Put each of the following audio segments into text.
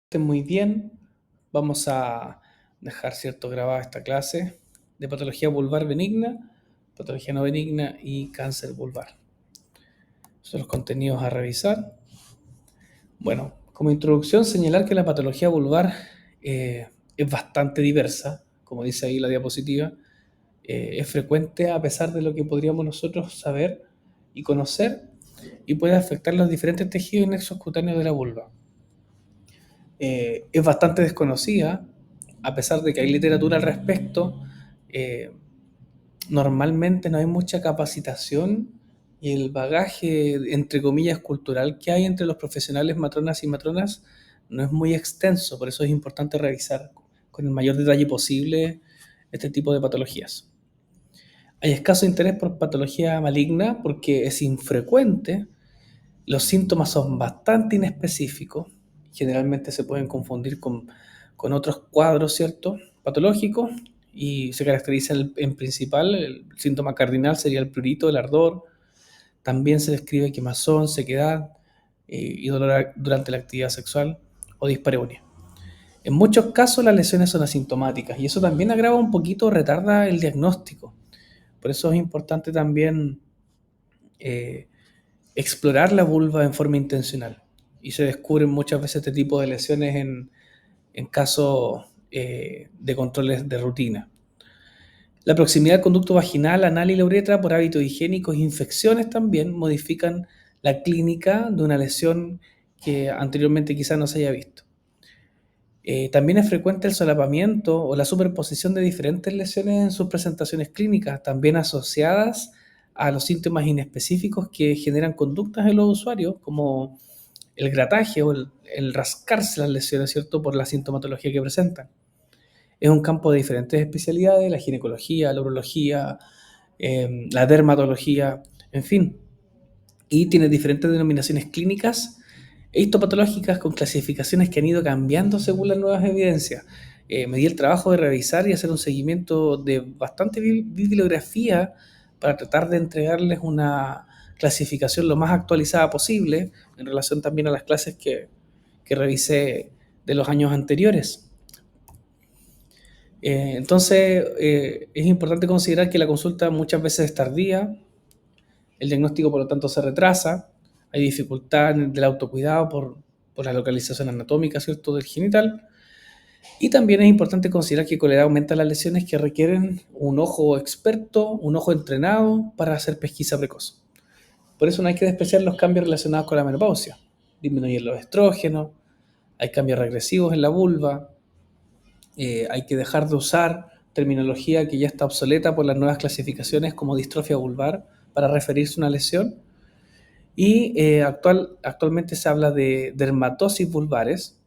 Estén muy bien. Vamos a dejar cierto grabada esta clase de patología vulvar benigna, patología no benigna y cáncer vulvar. Son los contenidos a revisar. Bueno, como introducción, señalar que la patología vulvar es bastante diversa, como dice ahí la diapositiva. Es frecuente a pesar de lo que podríamos nosotros saber y conocer, y puede afectar los diferentes tejidos y nexos cutáneos de la vulva. Es bastante desconocida, a pesar de que hay literatura al respecto. eh, Normalmente no hay mucha capacitación y el bagaje, entre comillas, cultural que hay entre los profesionales matronas y matronas no es muy extenso, por eso es importante revisar con el mayor detalle posible este tipo de patologías. Hay escaso interés por patología maligna porque es infrecuente, los síntomas son bastante inespecíficos, generalmente se pueden confundir con otros cuadros, ¿cierto? Patológicos, y se caracteriza en principal, el síntoma cardinal sería el prurito, el ardor, también se describe quemazón, sequedad y dolor durante la actividad sexual o dispareunia. En muchos casos las lesiones son asintomáticas y eso también agrava un poquito, retarda el diagnóstico. Por eso es importante también eh, explorar la vulva en forma intencional. Y se descubren muchas veces este tipo de lesiones en casos de controles de rutina. La proximidad del conducto vaginal, anal y la uretra por hábitos higiénicos e infecciones también modifican la clínica de una lesión que anteriormente quizás no se haya visto. También es frecuente el solapamiento o la superposición de diferentes lesiones en sus presentaciones clínicas, también asociadas a los síntomas inespecíficos que generan conductas en los usuarios, como el grataje o el rascarse las lesiones, ¿cierto?, por la sintomatología que presentan. Es un campo de diferentes especialidades, la ginecología, la urología, la dermatología, en fin, y tiene diferentes denominaciones clínicas e histopatológicas con clasificaciones que han ido cambiando según las nuevas evidencias. Me di el trabajo de revisar y hacer un seguimiento de bastante bibliografía para tratar de entregarles una clasificación lo más actualizada posible en relación también a las clases que revisé de los años anteriores. Entonces, es importante considerar que la consulta muchas veces es tardía, el diagnóstico por lo tanto se retrasa, hay dificultad del autocuidado por la localización anatómica, ¿cierto?, del genital. Y también es importante considerar que con la edad aumentan las lesiones que requieren un ojo experto, un ojo entrenado para hacer pesquisa precoz. Por eso no hay que despreciar los cambios relacionados con la menopausia. Disminuir los estrógenos, hay cambios regresivos en la vulva, hay que dejar de usar terminología que ya está obsoleta por las nuevas clasificaciones como distrofia vulvar para referirse a una lesión. Y actualmente se habla de dermatosis vulvares,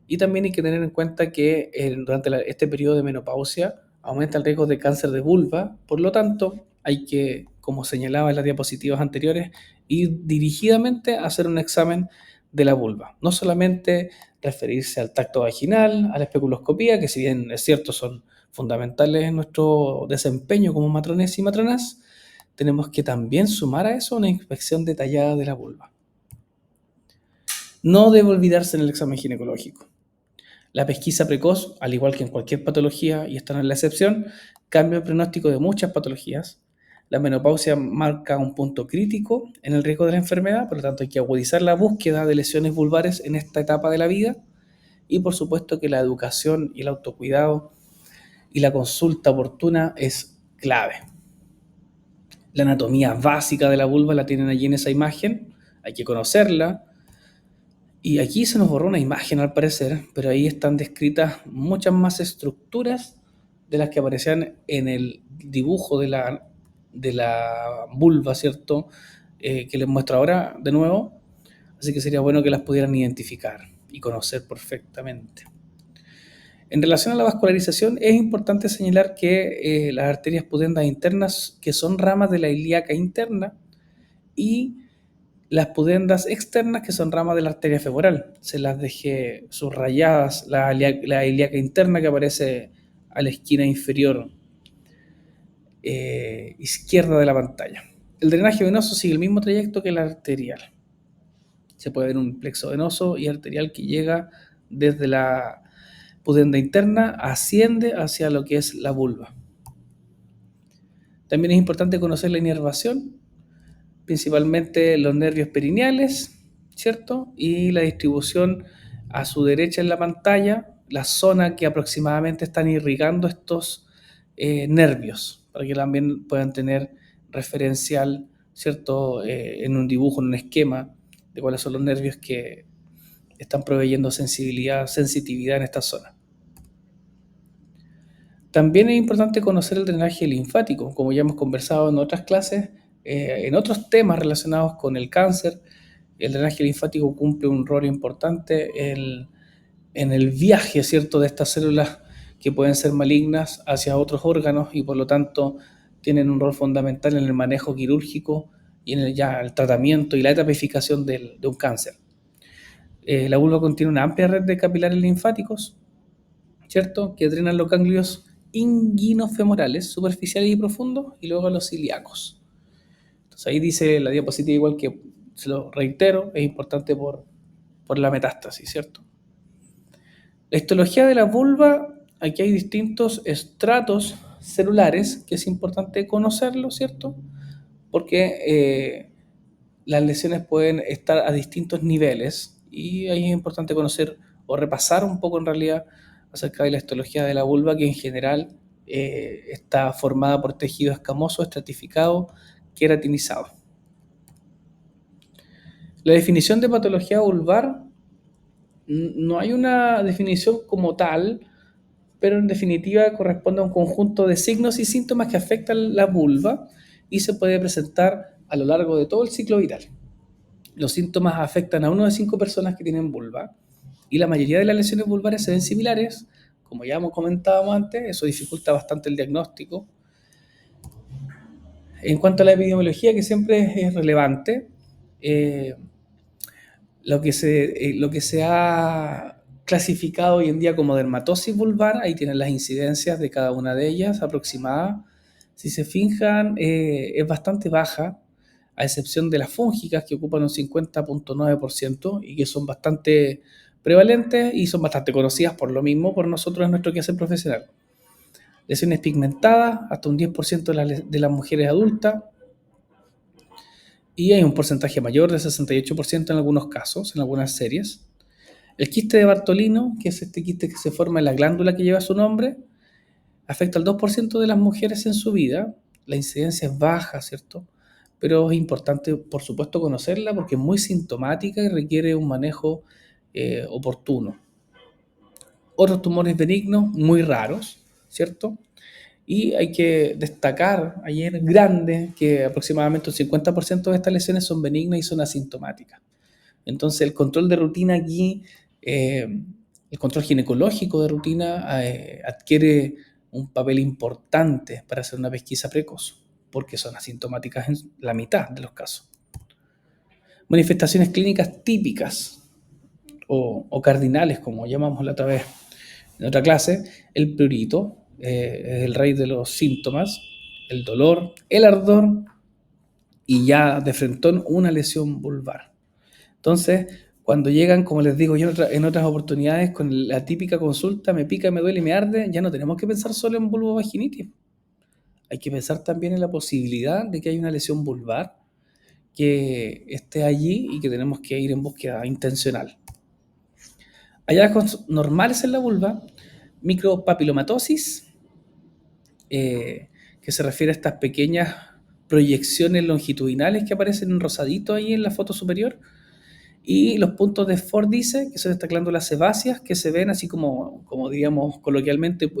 y también hay que tener en cuenta que durante este periodo de menopausia aumenta el riesgo de cáncer de vulva, por lo tanto hay que, como señalaba en las diapositivas anteriores, ir dirigidamente a hacer un examen de la vulva. No solamente referirse al tacto vaginal, a la especuloscopía, que si bien es cierto son fundamentales en nuestro desempeño como matrones y matronas, tenemos que también sumar a eso una inspección detallada de la vulva. No debe olvidarse en el examen ginecológico. La pesquisa precoz, al igual que en cualquier patología, y esta no es la excepción, cambia el pronóstico de muchas patologías. La menopausia marca un punto crítico en el riesgo de la enfermedad, por lo tanto hay que agudizar la búsqueda de lesiones vulvares en esta etapa de la vida, y por supuesto que la educación y el autocuidado y la consulta oportuna es clave. La anatomía básica de la vulva la tienen allí en esa imagen, hay que conocerla. Y aquí se nos borró una imagen al parecer, pero ahí están descritas muchas más estructuras de las que aparecían en el dibujo de la vulva, ¿cierto? Que les muestro ahora de nuevo. Así que sería bueno que las pudieran identificar y conocer perfectamente. En relación a la vascularización, es importante señalar que las arterias pudendas internas, que son ramas de la ilíaca interna, y las pudendas externas, que son ramas de la arteria femoral. Se las dejé subrayadas, la ilíaca interna que aparece a la esquina inferior izquierda de la pantalla. El drenaje venoso sigue el mismo trayecto que el arterial. Se puede ver un plexo venoso y arterial que llega desde la pudenda interna asciende hacia lo que es la vulva. También es importante conocer la inervación, principalmente los nervios perineales, ¿cierto? Y la distribución a su derecha en la pantalla, la zona que aproximadamente están irrigando estos nervios, para que también puedan tener referencial, ¿cierto? En un dibujo, en un esquema, de cuáles son los nervios que están proveyendo sensibilidad, sensitividad en esta zona. También es importante conocer el drenaje linfático, como ya hemos conversado en otras clases, en otros temas relacionados con el cáncer. El drenaje linfático cumple un rol importante en el viaje, ¿cierto?, de estas células que pueden ser malignas hacia otros órganos y por lo tanto tienen un rol fundamental en el manejo quirúrgico y en el tratamiento y la etapificación de un cáncer. La vulva contiene una amplia red de capilares linfáticos, ¿cierto?, que drenan los ganglios inguinofemorales, superficiales y profundos, y luego a los ilíacos. Entonces ahí dice la diapositiva, igual que se lo reitero, es importante por la metástasis, ¿cierto? La histología de la vulva, aquí hay distintos estratos celulares, que es importante conocerlo, ¿cierto? Porque las lesiones pueden estar a distintos niveles y ahí es importante conocer o repasar un poco en realidad acerca de la histología de la vulva, que en general está formada por tejido escamoso, estratificado, queratinizado. La definición de patología vulvar, no hay una definición como tal, pero en definitiva corresponde a un conjunto de signos y síntomas que afectan la vulva y se puede presentar a lo largo de todo el ciclo vital. Los síntomas afectan a 1 de 5 personas que tienen vulva y la mayoría de las lesiones vulvares se ven similares, como ya hemos comentado antes, eso dificulta bastante el diagnóstico. En cuanto a la epidemiología, que siempre es relevante, eh, lo que se ha clasificado hoy en día como dermatosis vulvar, ahí tienen las incidencias de cada una de ellas aproximadas. Si se fijan, es bastante baja, a excepción de las fúngicas, que ocupan un 50.9% y que son bastante prevalentes y son bastante conocidas por lo mismo por nosotros en nuestro quehacer profesional. Lesiones pigmentadas, hasta un 10% de las mujeres adultas, y hay un porcentaje mayor de 68% en algunos casos, en algunas series. El quiste de Bartolino, que es este quiste que se forma en la glándula que lleva su nombre, afecta al 2% de las mujeres en su vida. La incidencia es baja, ¿cierto? Pero es importante, por supuesto, conocerla porque es muy sintomática y requiere un manejo oportuno. Otros tumores benignos, muy raros, ¿cierto? Y hay que destacar, ayer grande, que aproximadamente un 50% de estas lesiones son benignas y son asintomáticas. Entonces el control de rutina aquí, el control ginecológico de rutina adquiere un papel importante para hacer una pesquisa precoz, porque son asintomáticas en la mitad de los casos. Manifestaciones clínicas típicas o cardinales, como llamamos la otra vez en otra clase, el prurito, es el rey de los síntomas, el dolor, el ardor y ya de frentón una lesión vulvar. Entonces, cuando llegan, como les digo yo en otras oportunidades, con la típica consulta, me pica, me duele y me arde, ya no tenemos que pensar solo en vulvovaginitis. Hay que pensar también en la posibilidad de que haya una lesión vulvar que esté allí y que tenemos que ir en búsqueda intencional. Hallazgos normales en la vulva, micropapilomatosis, que se refiere a estas pequeñas proyecciones longitudinales que aparecen en rosadito ahí en la foto superior, y los puntos de Fordyce, que son estas glándulas sebáceas que se ven así como diríamos coloquialmente,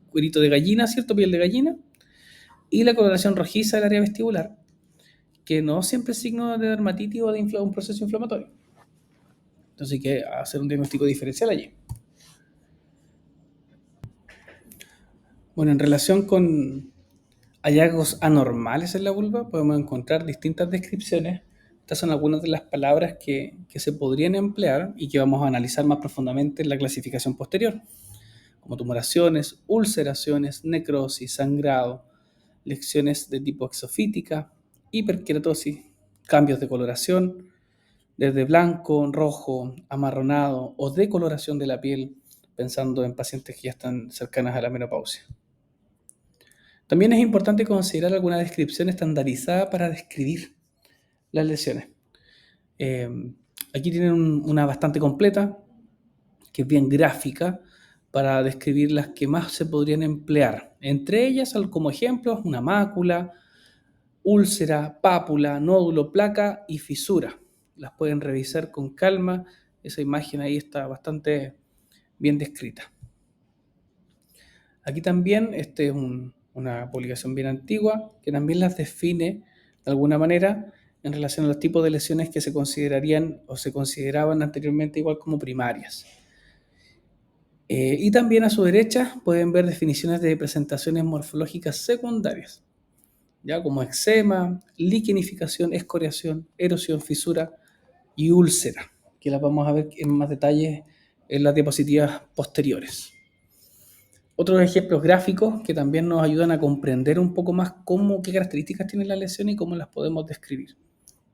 cuerito de gallina, ¿cierto? Piel de gallina, y la coloración rojiza del área vestibular, que no siempre es signo de dermatitis o de un proceso inflamatorio. Entonces hay que hacer un diagnóstico diferencial allí. Bueno, en relación con hallazgos anormales en la vulva, podemos encontrar distintas descripciones. Estas son algunas de las palabras que se podrían emplear y que vamos a analizar más profundamente en la clasificación posterior, como tumoraciones, ulceraciones, necrosis, sangrado, lesiones de tipo exofítica, hiperkeratosis, cambios de coloración, desde blanco, rojo, amarronado o decoloración de la piel, pensando en pacientes que ya están cercanas a la menopausia. También es importante considerar alguna descripción estandarizada para describir las lesiones. Eh, Aquí tienen una bastante completa, que es bien gráfica, para describir las que más se podrían emplear. Entre ellas, como ejemplos, una mácula, úlcera, pápula, nódulo, placa y fisura. Las pueden revisar con calma. Esa imagen ahí está bastante bien descrita. Aquí también, este es una publicación bien antigua que también las define de alguna manera en relación a los tipos de lesiones que se considerarían o se consideraban anteriormente igual como primarias. Y también a su derecha pueden ver definiciones de presentaciones morfológicas secundarias, ya como eczema, liquenificación, escoriación, erosión, fisura y úlcera, que las vamos a ver en más detalle en las diapositivas posteriores. Otros ejemplos gráficos que también nos ayudan a comprender un poco más qué características tiene la lesión y cómo las podemos describir.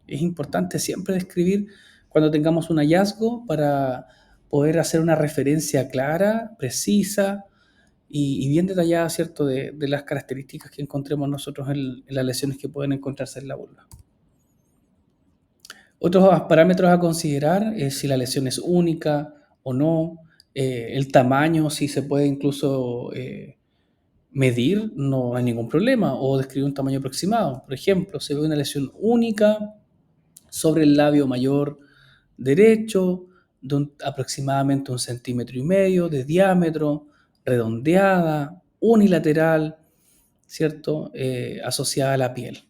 Es importante siempre describir cuando tengamos un hallazgo para poder hacer una referencia clara, precisa y bien detallada, ¿cierto?, de las características que encontremos nosotros en las lesiones que pueden encontrarse en la vulva. Otros parámetros a considerar es si la lesión es única o no, el tamaño, si se puede incluso medir, no hay ningún problema, o describir un tamaño aproximado. Por ejemplo, se ve una lesión única sobre el labio mayor derecho, de aproximadamente 1,5 centímetros de diámetro, redondeada, unilateral, ¿cierto? Asociada a la piel.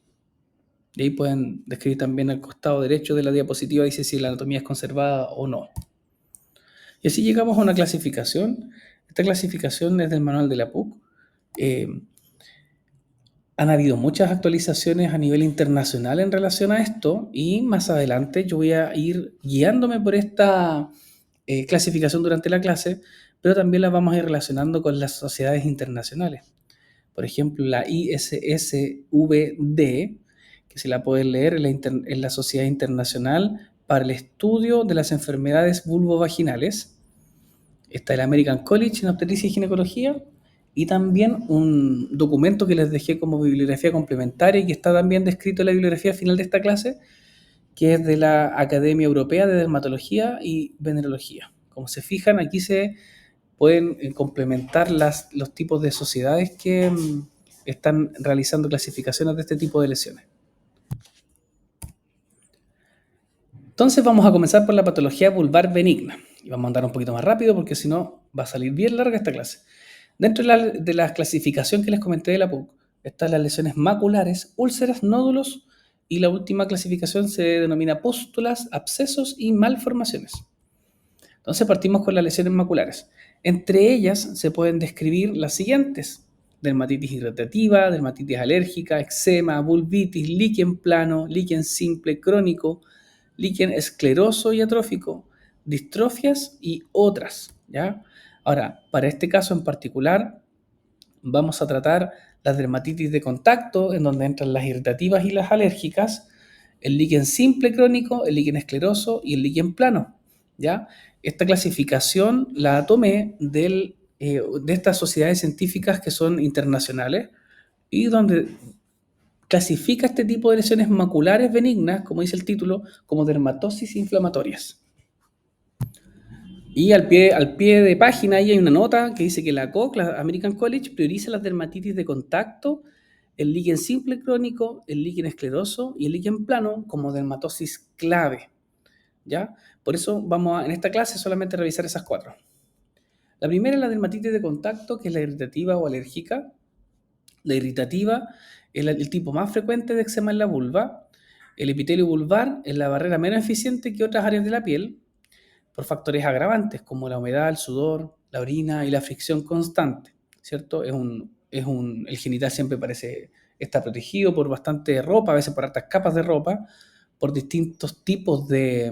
Y ahí pueden describir también el costado derecho de la diapositiva, dice si la anatomía es conservada o no. Y así llegamos a una clasificación. Esta clasificación es del manual de la PUC. Han habido muchas actualizaciones a nivel internacional en relación a esto y más adelante yo voy a ir guiándome por esta clasificación durante la clase, pero también la vamos a ir relacionando con las sociedades internacionales. Por ejemplo, la ISSVD, que se la pueden leer en la Sociedad Internacional para el Estudio de las Enfermedades Vulvovaginales. Está el American College en Obstetricia y Ginecología, y también un documento que les dejé como bibliografía complementaria y que está también descrito en la bibliografía final de esta clase, que es de la Academia Europea de Dermatología y Venerología. Como se fijan, aquí se pueden complementar los tipos de sociedades que están realizando clasificaciones de este tipo de lesiones. Entonces vamos a comenzar por la patología vulvar benigna. Y vamos a andar un poquito más rápido porque si no va a salir bien larga esta clase. Dentro de la clasificación que les comenté de la PUC, están las lesiones maculares, úlceras, nódulos, y la última clasificación se denomina pústulas, abscesos y malformaciones. Entonces partimos con las lesiones maculares. Entre ellas se pueden describir las siguientes: dermatitis irritativa, dermatitis alérgica, eczema, vulvitis, líquen plano, líquen simple, crónico, líquen escleroso y atrófico, distrofias y otras, ¿ya? Ahora, para este caso en particular, vamos a tratar las dermatitis de contacto, en donde entran las irritativas y las alérgicas, el líquen simple crónico, el líquen escleroso y el líquen plano, ¿ya? Esta clasificación la tomé de estas sociedades científicas que son internacionales y donde clasifica este tipo de lesiones maculares benignas, como dice el título, como dermatosis inflamatorias. Y al pie de página ahí hay una nota que dice que la ACOC, la American College, prioriza las dermatitis de contacto, el líquen simple crónico, el líquen escleroso y el líquen plano como dermatosis clave, ¿ya? Por eso vamos en esta clase solamente a revisar esas 4. La primera es la dermatitis de contacto, que es la irritativa o alérgica. La irritativa es el tipo más frecuente de eczema en la vulva. El epitelio vulvar es la barrera menos eficiente que otras áreas de la piel, por factores agravantes como la humedad, el sudor, la orina y la fricción constante, ¿cierto? El genital siempre está protegido por bastante ropa, a veces por hartas capas de ropa, por distintos tipos de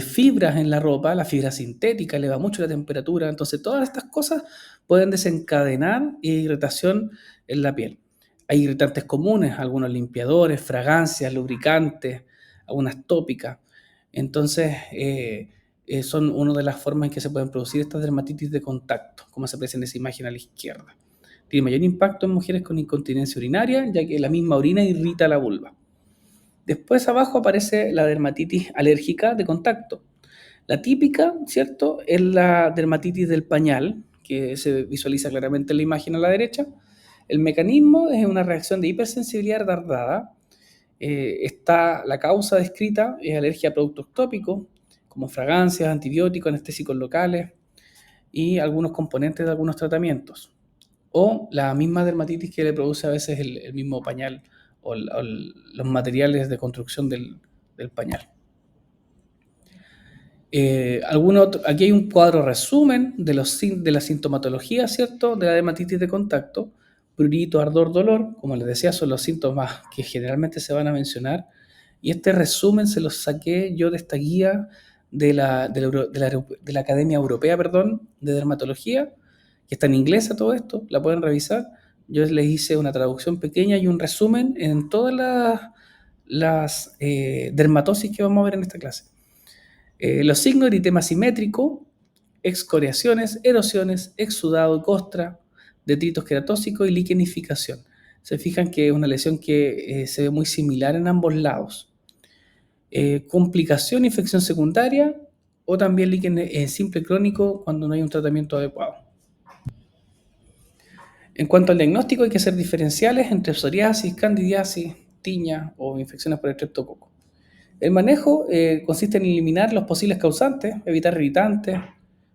fibras en la ropa. La fibra sintética eleva mucho la temperatura, entonces todas estas cosas pueden desencadenar irritación en la piel. Hay irritantes comunes, algunos limpiadores, fragancias, lubricantes, algunas tópicas. Entonces, son una de las formas en que se pueden producir estas dermatitis de contacto, como se aprecia en esa imagen a la izquierda. Tiene mayor impacto en mujeres con incontinencia urinaria, ya que la misma orina irrita la vulva. Después abajo aparece la dermatitis alérgica de contacto. La típica, ¿cierto?, es la dermatitis del pañal, que se visualiza claramente en la imagen a la derecha. El mecanismo es una reacción de hipersensibilidad retardada. Está la causa descrita, es alergia a productos tópicos, como fragancias, antibióticos, anestésicos locales y algunos componentes de algunos tratamientos. O la misma dermatitis que le produce a veces el mismo pañal o los materiales de construcción del pañal. Aquí hay un cuadro resumen de la sintomatología, ¿cierto?, de la dermatitis de contacto. Prurito, ardor, dolor, como les decía, son los síntomas que generalmente se van a mencionar. Y este resumen se los saqué yo de esta guía de la Academia Europea, perdón, de Dermatología, que está en inglés a todo esto, la pueden revisar. Yo les hice una traducción pequeña y un resumen en todas las dermatosis que vamos a ver en esta clase. Los signos: eritema simétrico, excoriaciones, erosiones, exudado y costra, detritos queratóxicos y liquenificación. Se fijan que es una lesión que se ve muy similar en ambos lados. Complicación, infección secundaria o también líquen simple crónico cuando no hay un tratamiento adecuado. En cuanto al diagnóstico, hay que hacer diferenciales entre psoriasis, candidiasis, tiña o infecciones por estreptococo. El manejo consiste en eliminar los posibles causantes, evitar irritantes,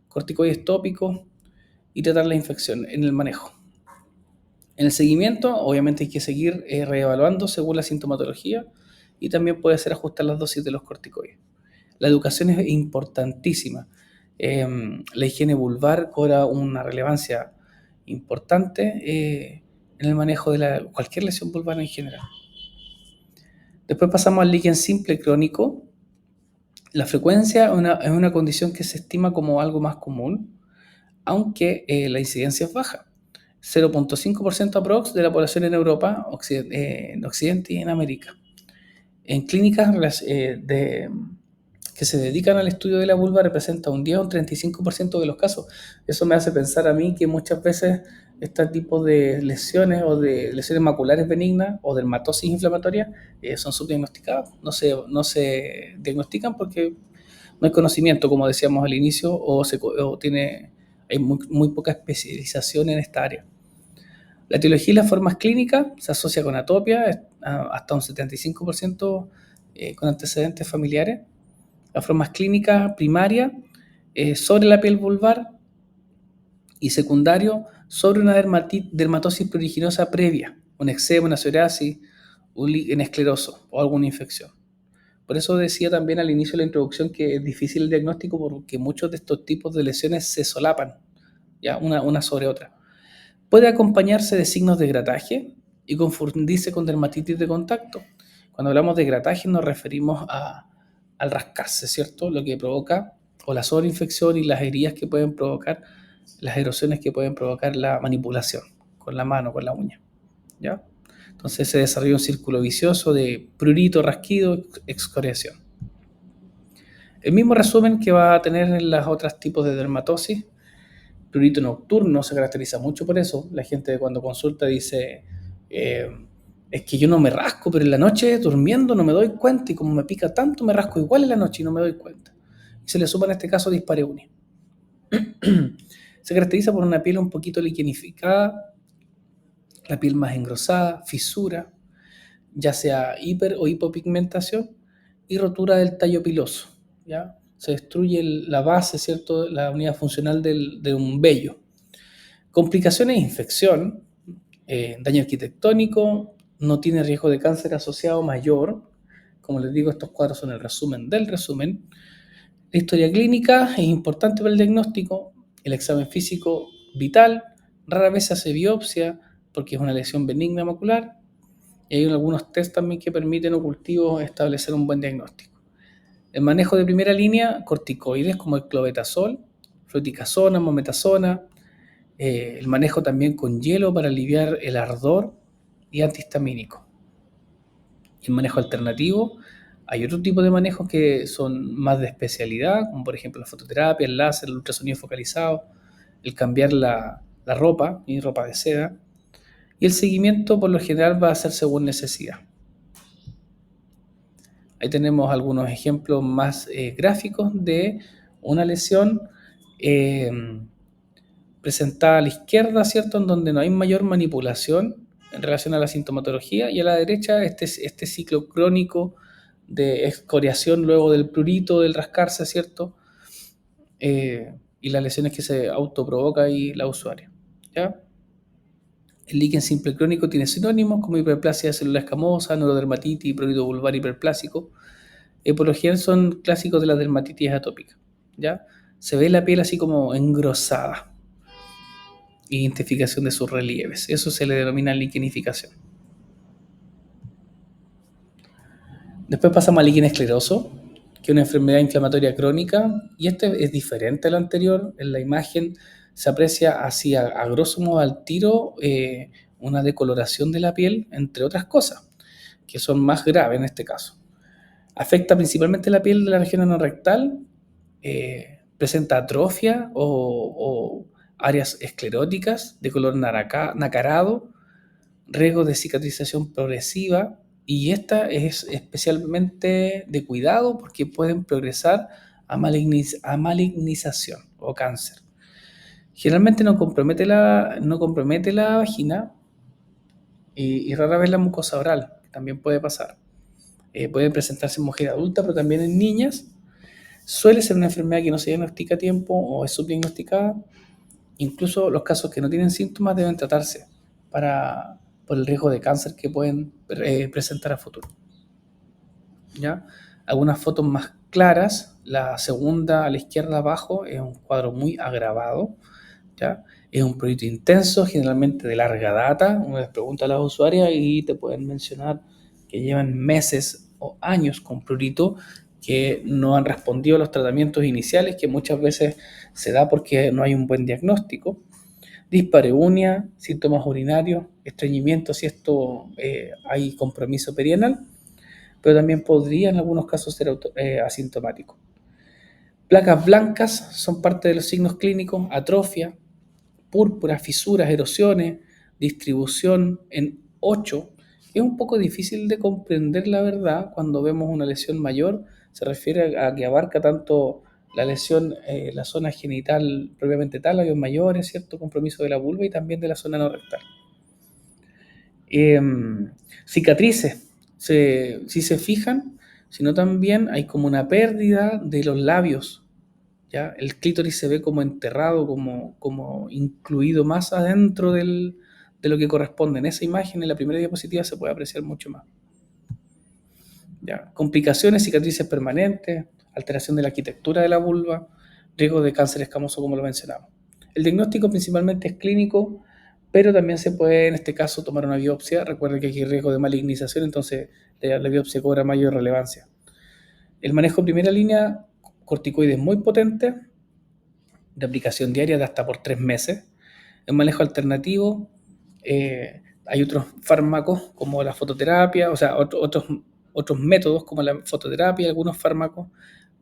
corticoides tópicos y tratar la infección en el manejo. En el seguimiento, obviamente hay que seguir reevaluando según la sintomatología y también puede ser ajustar las dosis de los corticoides. La educación es importantísima. La higiene vulvar cobra una relevancia importante en el manejo de cualquier lesión vulvar en general. Después pasamos al líquen simple crónico. La frecuencia es una condición que se estima como algo más común, aunque la incidencia es baja. 0.5% aprox de la población en Europa, en Occidente y en América. En clínicas que se dedican al estudio de la vulva representa un 10 o un 35% de los casos. Eso me hace pensar a mí que muchas veces este tipo de lesiones o de lesiones maculares benignas o dermatosis inflamatorias son subdiagnosticadas. No se diagnostican porque no hay conocimiento, como decíamos al inicio, hay muy poca especialización en esta área. La etiología y las formas clínicas se asocia con atopia, hasta un 75% con antecedentes familiares. Las formas clínicas primarias sobre la piel vulvar y secundario sobre una dermatosis pruriginosa previa, un eczema, una psoriasis, un líquen escleroso o alguna infección. Por eso decía también al inicio de la introducción que es difícil el diagnóstico porque muchos de estos tipos de lesiones se solapan, ¿ya? Una sobre otra. Puede acompañarse de signos de grataje y confundirse con dermatitis de contacto. Cuando hablamos de grataje nos referimos al rascarse, ¿cierto? Lo que provoca, o la sobreinfección y las heridas que pueden provocar, las erosiones que pueden provocar la manipulación con la mano, con la uña, ¿ya? Entonces se desarrolla un círculo vicioso de prurito, rasquido, excoriación. El mismo resumen que va a tener en los otros tipos de dermatosis. Prurito nocturno se caracteriza mucho por eso. La gente cuando consulta dice, es que yo no me rasco, pero en la noche durmiendo no me doy cuenta y como me pica tanto me rasco igual en la noche y no me doy cuenta. Y se le suma en este caso dispareunia. Se caracteriza por una piel un poquito liquenificada, la piel más engrosada, fisura, ya sea hiper o hipopigmentación y rotura del tallo piloso, ¿ya? Se destruye la base, ¿cierto?, la unidad funcional de un vello. Complicaciones: infección, daño arquitectónico, no tiene riesgo de cáncer asociado mayor. Como les digo, estos cuadros son el resumen del resumen. La historia clínica es importante para el diagnóstico. El examen físico vital, rara vez se hace biopsia porque es una lesión benigna macular. Y hay algunos test también que permiten o cultivos establecer un buen diagnóstico. El manejo de primera línea: corticoides como el clobetasol, fluticasona, mometasona. El manejo también con hielo para aliviar el ardor y antihistamínico. El manejo alternativo: Hay otro tipo de manejos que son más de especialidad, como por ejemplo la fototerapia, el láser, el ultrasonido focalizado, el cambiar la ropa y ropa de seda. Y el seguimiento por lo general va a ser según necesidad. Ahí tenemos algunos ejemplos más gráficos de una lesión eh, presentada a la izquierda, ¿cierto? En donde no hay mayor manipulación en relación a la sintomatología, y a la derecha este ciclo crónico de excoriación luego del prurito, del rascarse, ¿cierto? Y las lesiones que se autoprovoca ahí la usuaria, ¿ya? El líquen simple crónico tiene sinónimos como hiperplasia de célula escamosa, neurodermatitis y prurito vulvar hiperplásico. Por lo general son clásicos de la dermatitis atópica, ¿ya? Se ve la piel así como engrosada. Identificación de sus relieves. Eso se le denomina liquenificación. Después pasamos al líquen escleroso, que es una enfermedad inflamatoria crónica, y este es diferente al anterior. En la imagen se aprecia así a grosso modo al tiro una decoloración de la piel, entre otras cosas, que son más graves en este caso. Afecta principalmente la piel de la región anorrectal, presenta atrofia o áreas escleróticas de color nacarado, riesgo de cicatrización progresiva, y esta es especialmente de cuidado porque pueden progresar a malignización o cáncer. Generalmente no compromete la vagina y rara vez la mucosa oral, que también puede pasar. Puede presentarse en mujeres adultas, pero también en niñas. Suele ser una enfermedad que no se diagnostica a tiempo o es subdiagnosticada. Incluso los casos que no tienen síntomas deben tratarse por el riesgo de cáncer que pueden presentar a futuro, ¿ya? Algunas fotos más claras, la segunda a la izquierda abajo es un cuadro muy agravado, ¿ya? Es un prurito intenso, generalmente de larga data. Uno les pregunta a las usuarias y te pueden mencionar que llevan meses o años con prurito, que no han respondido a los tratamientos iniciales, que muchas veces se da porque no hay un buen diagnóstico. Dispareunia, síntomas urinarios, estreñimiento si esto hay compromiso perianal, pero también podría en algunos casos ser asintomático. Placas blancas son parte de los signos clínicos, atrofia, púrpura, fisuras, erosiones, distribución en 8. Es un poco difícil de comprender la verdad cuando vemos una lesión mayor. Se refiere a que abarca tanto la lesión, la zona genital propiamente tal, labios mayores, cierto compromiso de la vulva y también de la zona no rectal. Cicatrices, si se fijan, sino también hay como una pérdida de los labios, ¿ya? El clítoris se ve como enterrado, como incluido más adentro de lo que corresponde. En esa imagen, en la primera diapositiva, se puede apreciar mucho más, ¿ya? Complicaciones, cicatrices permanentes, alteración de la arquitectura de la vulva, riesgo de cáncer escamoso, como lo mencionamos. El diagnóstico principalmente es clínico, pero también se puede, en este caso, tomar una biopsia. Recuerden que aquí hay riesgo de malignización, entonces la biopsia cobra mayor relevancia. El manejo de primera línea, corticoides muy potentes, de aplicación diaria de hasta por 3 meses. El manejo alternativo, hay otros fármacos como la fototerapia, o sea, otros métodos como la fototerapia, algunos fármacos,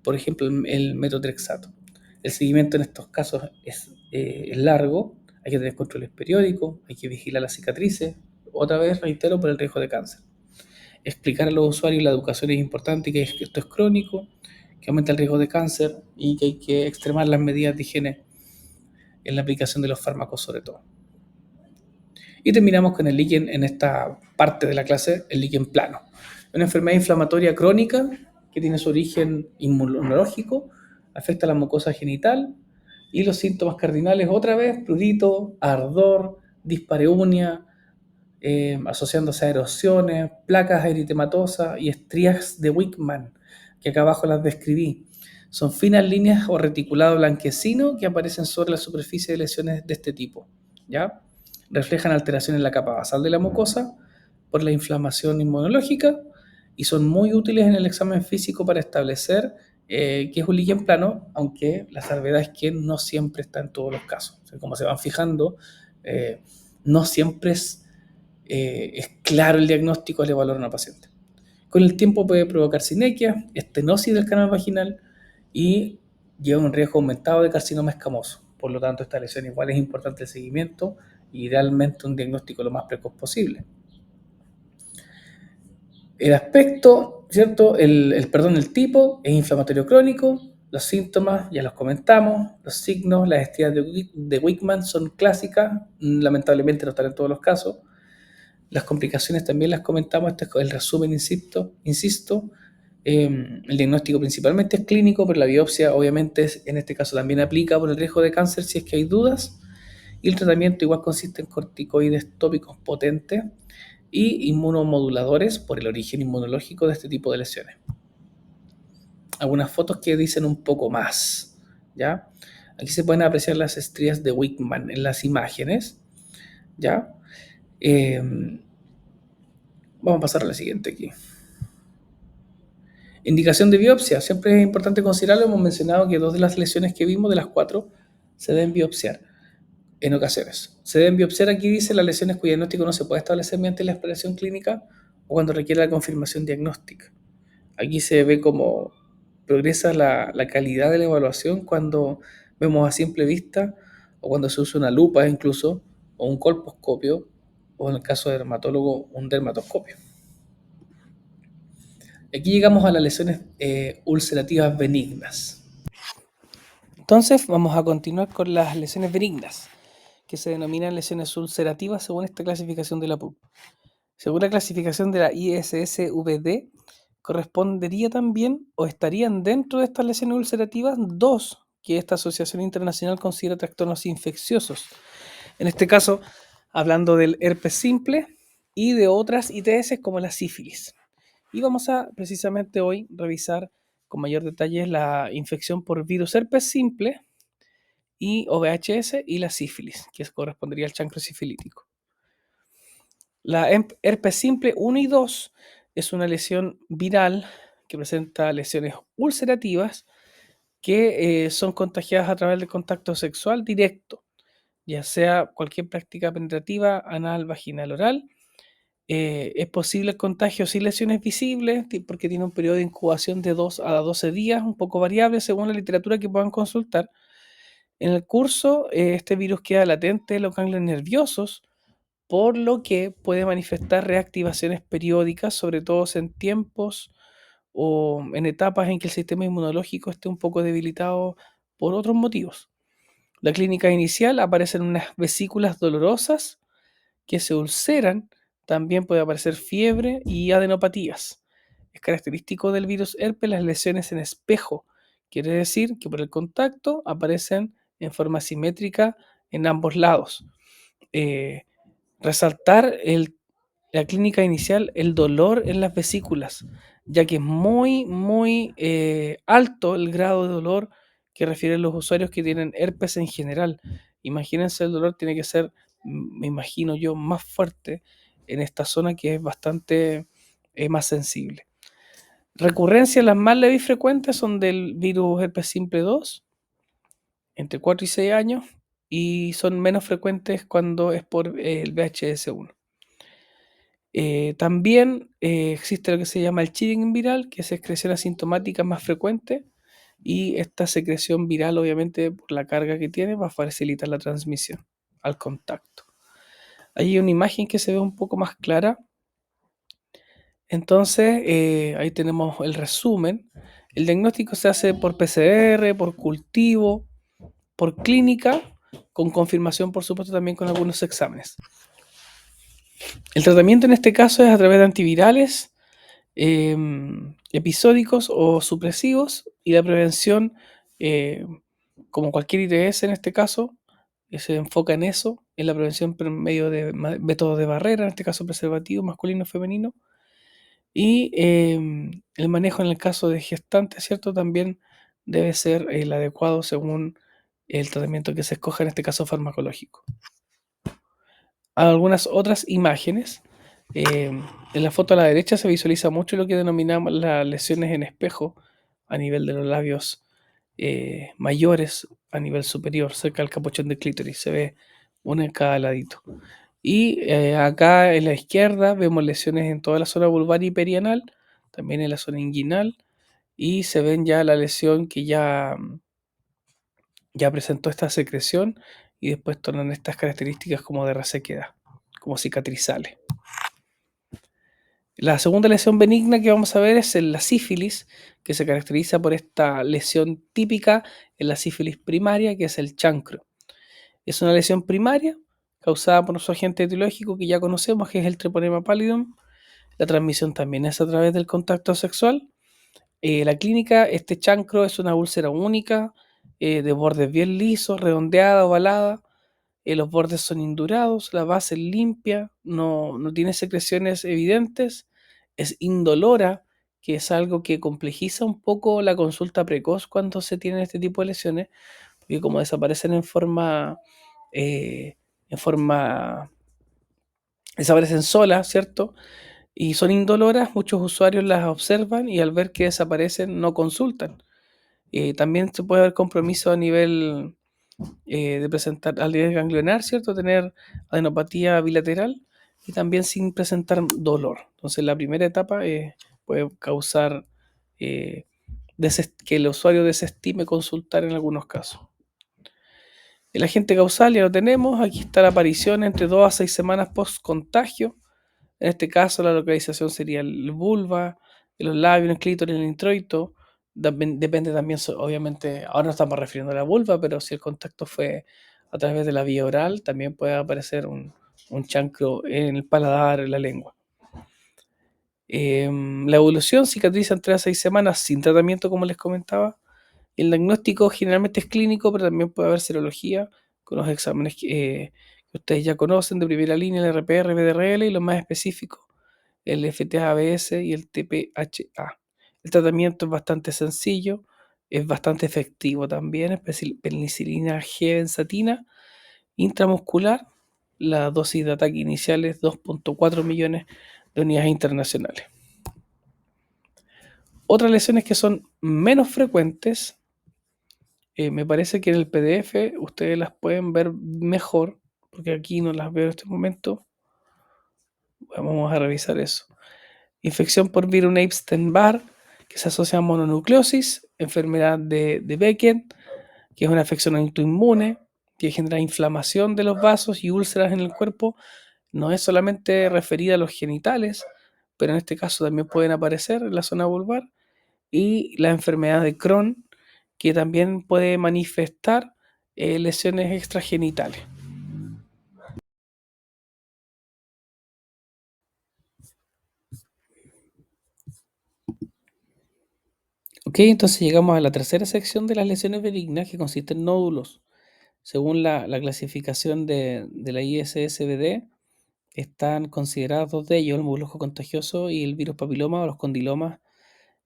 por ejemplo, el metotrexato. El seguimiento en estos casos es largo, hay que tener controles periódicos, hay que vigilar las cicatrices, otra vez reitero, por el riesgo de cáncer. Explicar a los usuarios la educación es importante, que esto es crónico, que aumenta el riesgo de cáncer y que hay que extremar las medidas de higiene en la aplicación de los fármacos sobre todo. Y terminamos con el líquen en esta parte de la clase, el líquen plano. Una enfermedad inflamatoria crónica que tiene su origen inmunológico, afecta a la mucosa genital y los síntomas cardinales otra vez, prurito, ardor, dispareunia, asociándose a erosiones, placas eritematosas y estrías de Wickman, que acá abajo las describí. Son finas líneas o reticulado blanquecino que aparecen sobre la superficie de lesiones de este tipo, ¿ya? Reflejan alteraciones en la capa basal de la mucosa por la inflamación inmunológica y son muy útiles en el examen físico para establecer que es un líquen plano, aunque la salvedad es que no siempre está en todos los casos. O sea, como se van fijando, no siempre es claro el diagnóstico al evaluar a una paciente. Con el tiempo puede provocar sinequia, estenosis del canal vaginal y lleva un riesgo aumentado de carcinoma escamoso. Por lo tanto, esta lesión igual es importante el seguimiento y idealmente un diagnóstico lo más precoz posible. El aspecto, ¿cierto? El tipo es inflamatorio crónico. Los síntomas, ya los comentamos. Los signos, las estrías de Wickman son clásicas. Lamentablemente no están en todos los casos. Las complicaciones también las comentamos. Este es el resumen, insisto. El diagnóstico principalmente es clínico, pero la biopsia obviamente en este caso también aplica por el riesgo de cáncer si es que hay dudas. Y el tratamiento igual consiste en corticoides tópicos potentes y inmunomoduladores por el origen inmunológico de este tipo de lesiones. Algunas fotos que dicen un poco más, ¿ya? Aquí se pueden apreciar las estrías de Wickman en las imágenes, ¿ya? Vamos a pasar a la siguiente aquí. Indicación de biopsia. Siempre es importante considerarlo. Hemos mencionado que 2 de las lesiones que vimos, de las 4, se deben biopsiar en ocasiones. Se deben biopsiar, aquí dice, las lesiones cuyo diagnóstico no se puede establecer mediante la exploración clínica o cuando requiere la confirmación diagnóstica. Aquí se ve cómo progresa la calidad de la evaluación cuando vemos a simple vista o cuando se usa una lupa incluso, o un colposcopio, o en el caso de dermatólogo, un dermatoscopio. Aquí llegamos a las lesiones ulcerativas benignas. Entonces vamos a continuar con las lesiones benignas, que se denominan lesiones ulcerativas según esta clasificación de la PUC. Según la clasificación de la ISSVD, correspondería también o estarían dentro de estas lesiones ulcerativas 2 que esta asociación internacional considera trastornos infecciosos. En este caso, hablando del herpes simple y de otras ITS como la sífilis. Y vamos a precisamente hoy revisar con mayor detalle la infección por virus herpes simple y OVHS y la sífilis, que correspondería al chancro sifilítico. La herpes simple 1 y 2 es una lesión viral que presenta lesiones ulcerativas que son contagiadas a través del contacto sexual directo, ya sea cualquier práctica penetrativa anal, vaginal, oral. Es posible el contagio sin lesiones visibles porque tiene un periodo de incubación de 2 a 12 días, un poco variable según la literatura que puedan consultar. En el curso, este virus queda latente en los ganglios nerviosos, por lo que puede manifestar reactivaciones periódicas, sobre todo en tiempos o en etapas en que el sistema inmunológico esté un poco debilitado por otros motivos. La clínica inicial aparecen unas vesículas dolorosas que se ulceran, también puede aparecer fiebre y adenopatías. Es característico del virus herpes las lesiones en espejo, quiere decir que por el contacto aparecen en forma simétrica en ambos lados. Resaltar la clínica inicial, el dolor en las vesículas, ya que es muy alto el grado de dolor que refieren los usuarios que tienen herpes en general. Imagínense, el dolor tiene que ser, me imagino yo, más fuerte en esta zona que es bastante más sensible. Recurrencias las más leves y frecuentes son del virus herpes simple 2, entre 4 y 6 años, y son menos frecuentes cuando es por el VHS1. También existe lo que se llama el chilling viral, que es secreción asintomática más frecuente, y esta secreción viral, obviamente, por la carga que tiene, va a facilitar la transmisión al contacto. Hay una imagen que se ve un poco más clara. Entonces, ahí tenemos el resumen. El diagnóstico se hace por PCR, por cultivo, por clínica, con confirmación, por supuesto, también con algunos exámenes. El tratamiento en este caso es a través de antivirales, episódicos o supresivos, y la prevención, como cualquier ITS en este caso, se enfoca en eso, en la prevención por medio de métodos de barrera, en este caso preservativo masculino, femenino, y el manejo en el caso de gestantes, ¿cierto? También debe ser el adecuado según el tratamiento que se escoja, en este caso farmacológico. Algunas otras imágenes. En la foto a la derecha se visualiza mucho lo que denominamos las lesiones en espejo a nivel de los labios mayores, a nivel superior, cerca del capuchón del clítoris. Se ve una en cada ladito. Y acá en la izquierda vemos lesiones en toda la zona vulvar y perianal, también en la zona inguinal, y se ven ya la lesión que ya presentó esta secreción y después tornan estas características como de resequedad, como cicatrizales. La segunda lesión benigna que vamos a ver es en la sífilis, que se caracteriza por esta lesión típica en la sífilis primaria, que es el chancro. Es una lesión primaria causada por nuestro agente etiológico que ya conocemos, que es el Treponema pallidum. La transmisión también es a través del contacto sexual. La clínica, este chancro es una úlcera única, de bordes bien lisos, redondeada, ovalada. Los bordes son indurados, la base es limpia, no tiene secreciones evidentes, es indolora, que es algo que complejiza un poco la consulta precoz cuando se tienen este tipo de lesiones, porque como desaparecen eh, en forma, desaparecen solas, ¿cierto? Y son indoloras, muchos usuarios las observan y al ver que desaparecen no consultan. También se puede haber compromiso a nivel de presentar al nivel ganglionar, ¿cierto? Tener adenopatía bilateral y también sin presentar dolor. Entonces, la primera etapa puede causar eh, que el usuario desestime consultar en algunos casos. El agente causal ya lo tenemos, aquí está la aparición entre 2 a 6 semanas post contagio. En este caso, la localización sería el vulva, los labios, el clítoris, el introito. Depende también, obviamente, ahora no estamos refiriendo a la vulva, pero si el contacto fue a través de la vía oral, también puede aparecer un chancro en el paladar, en la lengua. La evolución cicatriza en 3 a 6 semanas sin tratamiento, como les comentaba. El diagnóstico generalmente es clínico, pero también puede haber serología con los exámenes que ustedes ya conocen de primera línea, el RPR, VDRL y los más específicos, el FTABS y el TPHA. El tratamiento es bastante sencillo, es bastante efectivo también, es penicilina G benzatina intramuscular. La dosis de ataque inicial es 2.4 millones de unidades internacionales. Otras lesiones que son menos frecuentes, me parece que en el PDF ustedes las pueden ver mejor, porque aquí no las veo en este momento. Vamos a revisar eso. Infección por virus Epstein-Barr, que se asocia a mononucleosis, enfermedad de Beckett, que es una afección autoinmune, que genera inflamación de los vasos y úlceras en el cuerpo. No es solamente referida a los genitales, pero en este caso también pueden aparecer en la zona vulvar. Y la enfermedad de Crohn, que también puede manifestar lesiones extragenitales. Ok, entonces llegamos a la tercera sección de las lesiones benignas, que consiste en nódulos. Según la clasificación de la ISSBD, están considerados dos de ellos, el molusco contagioso y el virus papiloma o los condilomas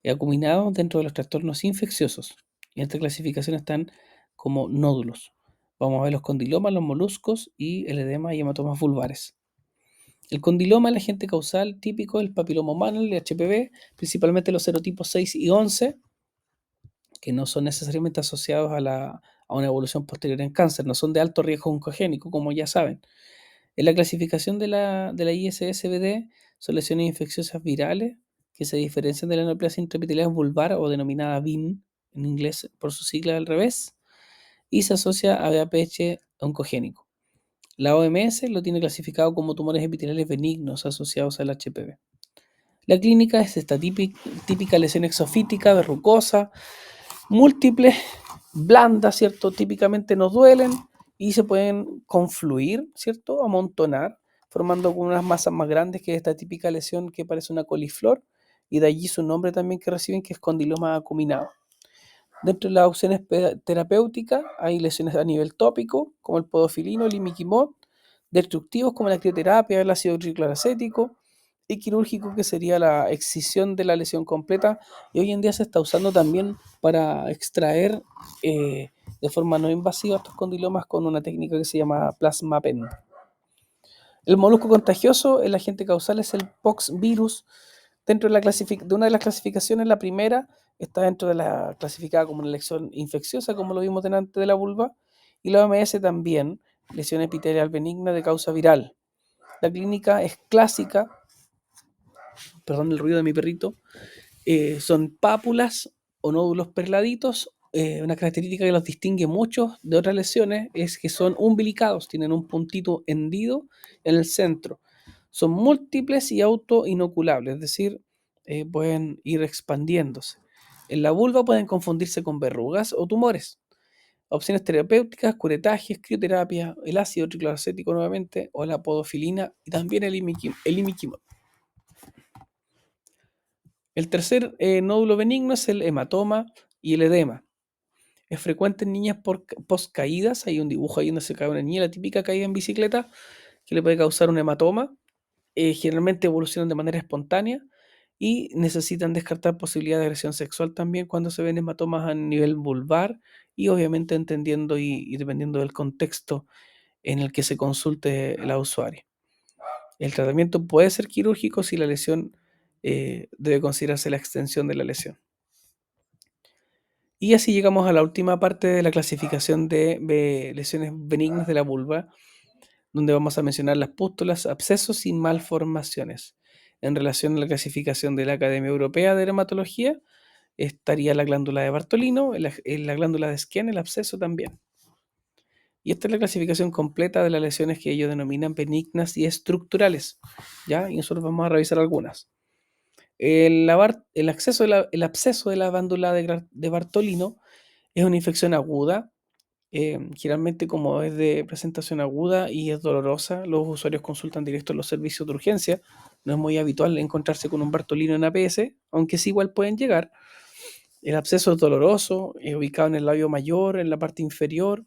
acuminados dentro de los trastornos infecciosos. Y en esta clasificación están como nódulos. Vamos a ver los condilomas, los moluscos y el edema y hematomas vulvares. El condiloma es el agente causal típico del papiloma humano, el HPV, principalmente los serotipos 6 y 11, que no son necesariamente asociados a una evolución posterior en cáncer, no son de alto riesgo oncogénico, como ya saben. En la clasificación de la ISSBD son lesiones infecciosas virales que se diferencian de la neoplasia intraepitelial vulvar o denominada VIN, en inglés por su sigla al revés, y se asocia a VPH oncogénico. La OMS lo tiene clasificado como tumores epiteliales benignos asociados al HPV. La clínica es esta típica lesión exofítica, verrucosa, múltiples, blandas, ¿cierto? Típicamente no duelen y se pueden confluir, ¿cierto? Amontonar, formando unas masas más grandes que esta típica lesión que parece una coliflor, y de allí su nombre también que reciben, que es condiloma acuminado. Dentro de las opciones terapéuticas hay lesiones a nivel tópico, como el podofilino, el imiquimod, destructivos como la crioterapia, el ácido tricloracético, y quirúrgico, que sería la excisión de la lesión completa, y hoy en día se está usando también para extraer de forma no invasiva estos condilomas con una técnica que se llama plasma pen. El molusco contagioso, el agente causal es el pox virus. Dentro de una de las clasificaciones, la primera está dentro de la clasificada como una lesión infecciosa, como lo vimos delante de la vulva, y la OMS también, lesión epitelial benigna de causa viral. La clínica es clásica, perdón el ruido de mi perrito, son pápulas o nódulos perladitos. Una característica que los distingue mucho de otras lesiones es que son umbilicados, tienen un puntito hendido en el centro. Son múltiples y autoinoculables, es decir, pueden ir expandiéndose. En la vulva pueden confundirse con verrugas o tumores. Opciones terapéuticas, curetajes, crioterapia, el ácido tricloracético nuevamente, o la podofilina y también el imiquimod. El tercer nódulo benigno es el hematoma y el edema. Es frecuente en niñas post caídas. Hay un dibujo ahí donde se cae una niña, la típica caída en bicicleta, que le puede causar un hematoma. Generalmente evolucionan de manera espontánea y necesitan descartar posibilidad de agresión sexual también cuando se ven hematomas a nivel vulvar y obviamente entendiendo y dependiendo del contexto en el que se consulte la usuaria. El tratamiento puede ser quirúrgico si la lesión debe considerarse la extensión de la lesión. Y así llegamos a la última parte de la clasificación de lesiones benignas de la vulva, donde vamos a mencionar las pústulas, abscesos y malformaciones. En relación a la clasificación de la Academia Europea de Dermatología, estaría la glándula de Bartolino, la glándula de Skene, el absceso también. Y esta es la clasificación completa de las lesiones que ellos denominan benignas y estructurales, ¿ya? Y nosotros vamos a revisar algunas. El absceso de la glándula de Bartolino es una infección aguda, generalmente como es de presentación aguda y es dolorosa, los usuarios consultan directo los servicios de urgencia. No es muy habitual encontrarse con un Bartolino en APS, aunque sí igual pueden llegar. El absceso es doloroso, es ubicado en el labio mayor, en la parte inferior,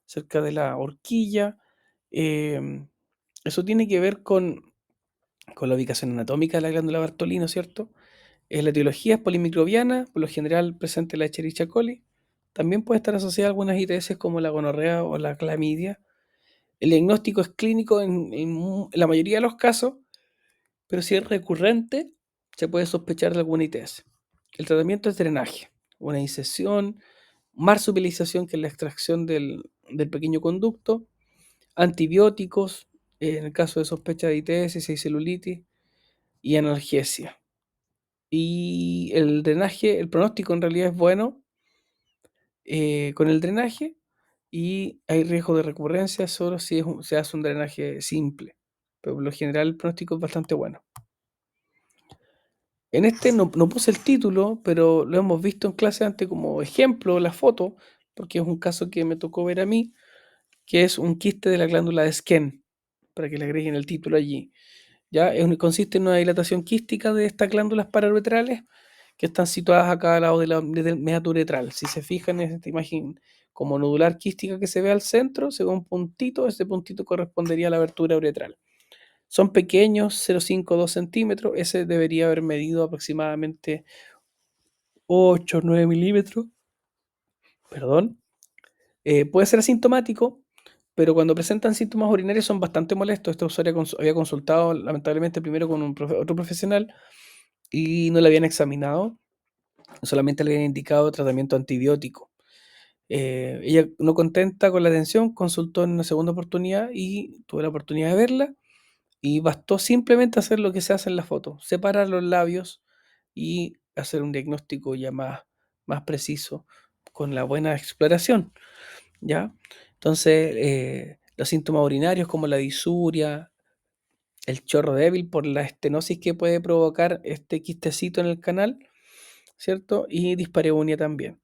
cerca de la horquilla. Em, Eso tiene que ver con la ubicación anatómica de la glándula Bartolino, ¿cierto? La etiología es polimicrobiana, por lo general presente la Escherichia coli. También puede estar asociada a algunas ITS como la gonorrea o la clamidia. El diagnóstico es clínico en la mayoría de los casos, pero si es recurrente, se puede sospechar de alguna ITS. El tratamiento es drenaje, una incisión, marsupialización, que es la extracción del pequeño conducto, antibióticos, en el caso de sospecha de ITS, y celulitis, y analgesia. Y el drenaje, el pronóstico en realidad es bueno con el drenaje y hay riesgo de recurrencia solo si se hace un drenaje simple. Pero por lo general el pronóstico es bastante bueno. En este no puse el título, pero lo hemos visto en clase antes como ejemplo, la foto, porque es un caso que me tocó ver a mí, que es un quiste de la glándula de Skene, para que le agreguen el título allí. ¿Ya? Consiste en una dilatación quística de estas glándulas parauretrales que están situadas a cada lado del meato uretral. Si se fijan en esta imagen como nodular quística que se ve al centro, se ve un puntito, ese puntito correspondería a la abertura uretral. Son pequeños, 0,5 2 centímetros, ese debería haber medido aproximadamente 8 9 milímetros, perdón. Puede ser asintomático, pero cuando presentan síntomas urinarios son bastante molestos. Esta usuaria había consultado lamentablemente primero con otro profesional y no la habían examinado, solamente le habían indicado tratamiento antibiótico. Ella, no contenta con la atención, consultó en una segunda oportunidad y tuve la oportunidad de verla y bastó simplemente hacer lo que se hace en la foto, separar los labios y hacer un diagnóstico ya más preciso con la buena exploración, ¿ya? Entonces, los síntomas urinarios como la disuria, el chorro débil por la estenosis que puede provocar este quistecito en el canal, ¿cierto? Y dispareunia también.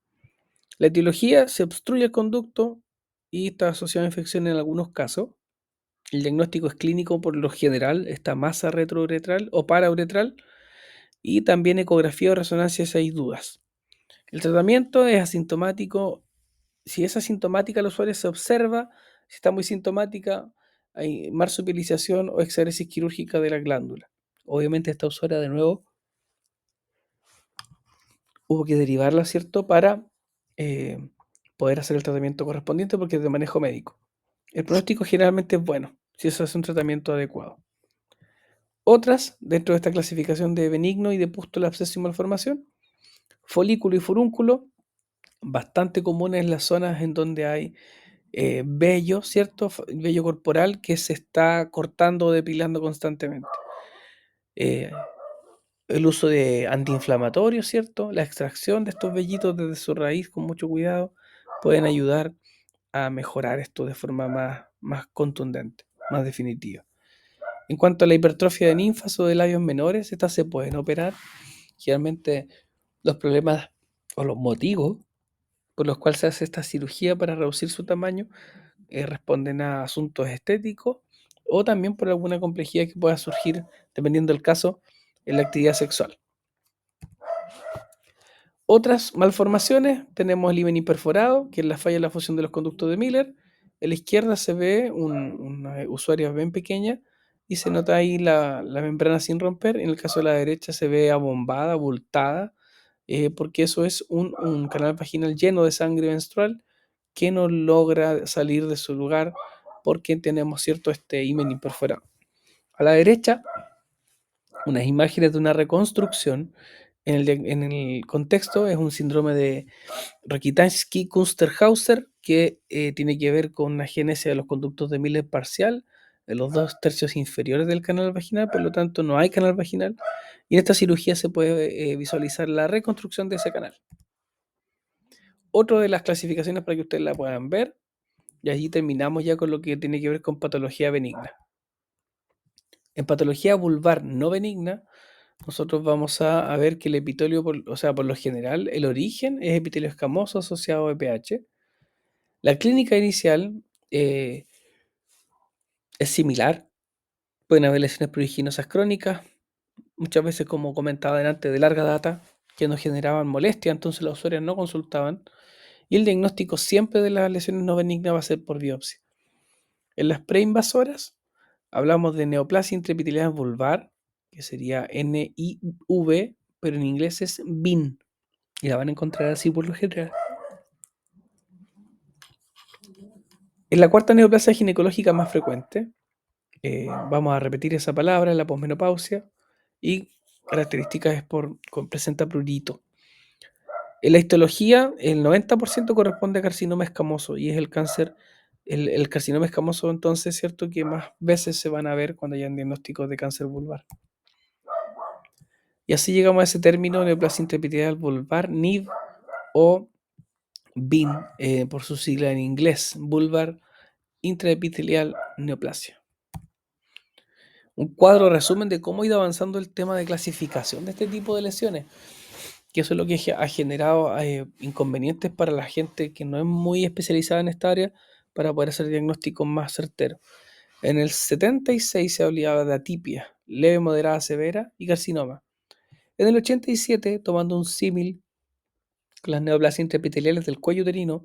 La etiología: se obstruye el conducto y está asociado a infección en algunos casos. El diagnóstico es clínico por lo general, esta masa retrouretral o parauretral, y también ecografía o resonancia si hay dudas. El tratamiento es asintomático. Si es asintomática, la usuaria se observa. Si está muy sintomática, hay marsupialización o exéresis quirúrgica de la glándula. Obviamente esta usuaria de nuevo hubo que derivarla, ¿cierto? Para eh, poder hacer el tratamiento correspondiente porque es de manejo médico. El pronóstico generalmente es bueno si eso es un tratamiento adecuado. Otras, dentro de esta clasificación de benigno y de pústula, absceso y malformación: folículo y furúnculo, bastante comunes en las zonas en donde hay vello, ¿cierto? Vello corporal que se está cortando o depilando constantemente. Eh, el uso de antiinflamatorios, ¿cierto? La extracción de estos vellitos desde su raíz con mucho cuidado pueden ayudar a mejorar esto de forma más contundente, más definitiva. En cuanto a la hipertrofia de ninfas o de labios menores, estas se pueden operar. Generalmente los problemas o los motivos por los cuales se hace esta cirugía para reducir su tamaño responden a asuntos estéticos o también por alguna complejidad que pueda surgir, dependiendo del caso, en la actividad sexual. Otras malformaciones, tenemos el himen imperforado, que es la falla en la fusión de los conductos de Miller. En la izquierda se ve una usuaria bien pequeña y se nota ahí la membrana sin romper. En el caso de la derecha se ve abombada, abultada, porque eso es un canal vaginal lleno de sangre menstrual que no logra salir de su lugar porque tenemos cierto este himen imperforado. A la derecha, unas imágenes de una reconstrucción. En el contexto es un síndrome de Rokitansky-Kunsterhauser que tiene que ver con una genesia de los conductos de Miller parcial en los 2/3 inferiores del canal vaginal, por lo tanto no hay canal vaginal y en esta cirugía se puede visualizar la reconstrucción de ese canal. Otra de las clasificaciones para que ustedes la puedan ver, y allí terminamos ya con lo que tiene que ver con patología benigna. En patología vulvar no benigna, nosotros vamos a ver que el epitelio, por lo general, el origen es epitelio escamoso asociado a BPH. La clínica inicial es similar. Pueden haber lesiones pruriginosas crónicas, muchas veces, como comentaba antes, de larga data, que nos generaban molestia, entonces los usuarios no consultaban. Y el diagnóstico siempre de las lesiones no benignas va a ser por biopsia. En las preinvasoras hablamos de neoplasia intraepitelial vulvar, que sería NIV, pero en inglés es BIN, y la van a encontrar así por lo general. En la cuarta neoplasia ginecológica más frecuente, vamos a repetir esa palabra, en la posmenopausia, y características es presenta prurito. En la histología, el 90% corresponde a carcinoma escamoso y es el cáncer, el carcinoma escamoso entonces, ¿cierto? Que más veces se van a ver cuando hayan diagnósticos de cáncer vulvar. Y así llegamos a ese término, neoplasia intraepitelial vulvar, NIV o BIN, por su sigla en inglés, vulvar intraepitelial neoplasia. Un cuadro resumen de cómo ha ido avanzando el tema de clasificación de este tipo de lesiones, que eso es lo que ha generado inconvenientes para la gente que no es muy especializada en esta área para poder hacer diagnósticos más certeros. En el 76 se hablaba de atipia, leve, moderada, severa y carcinoma. En el 87, tomando un símil con las neoplasias intraepiteliales del cuello uterino,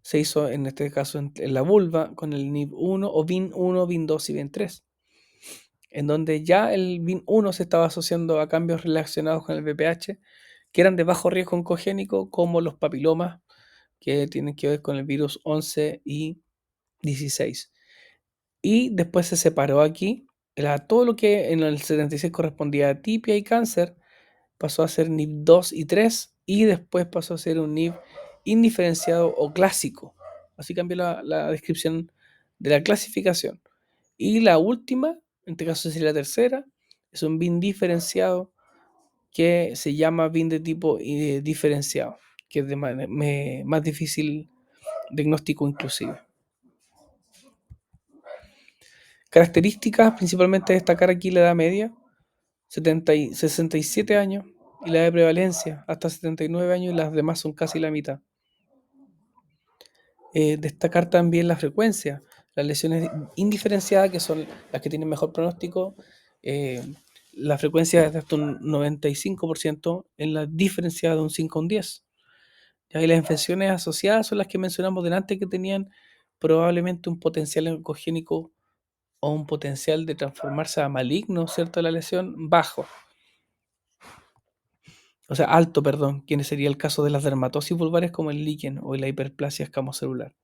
se hizo en este caso en la vulva con el NIV1 o VIN1, VIN2 y VIN3, en donde ya el VIN1 se estaba asociando a cambios relacionados con el VPH, que eran de bajo riesgo oncogénico, como los papilomas, que tienen que ver con el virus 11 y 16. Y después se separó aquí, todo lo que en el 76 correspondía a atipia y cáncer, pasó a ser NIV 2 y 3, y después pasó a ser un NIV indiferenciado o clásico. Así cambió la descripción de la clasificación. Y la última, en este caso sería la tercera, es un BIN diferenciado que se llama BIN de tipo diferenciado, que es de más difícil diagnóstico inclusive. Características, principalmente destacar aquí la edad media, 67 años, y la de prevalencia hasta 79 años, y las demás son casi la mitad. Destacar también la frecuencia, las lesiones indiferenciadas, que son las que tienen mejor pronóstico, la frecuencia es de hasta un 95%, en la diferenciada de un 5 a un 10. Y las infecciones asociadas son las que mencionamos delante, que tenían probablemente un potencial oncogénico o un potencial de transformarse a maligno, ¿cierto? La lesión bajo. O sea, alto, perdón, que sería el caso de las dermatosis vulvares como el líquen o la hiperplasia escamocelular.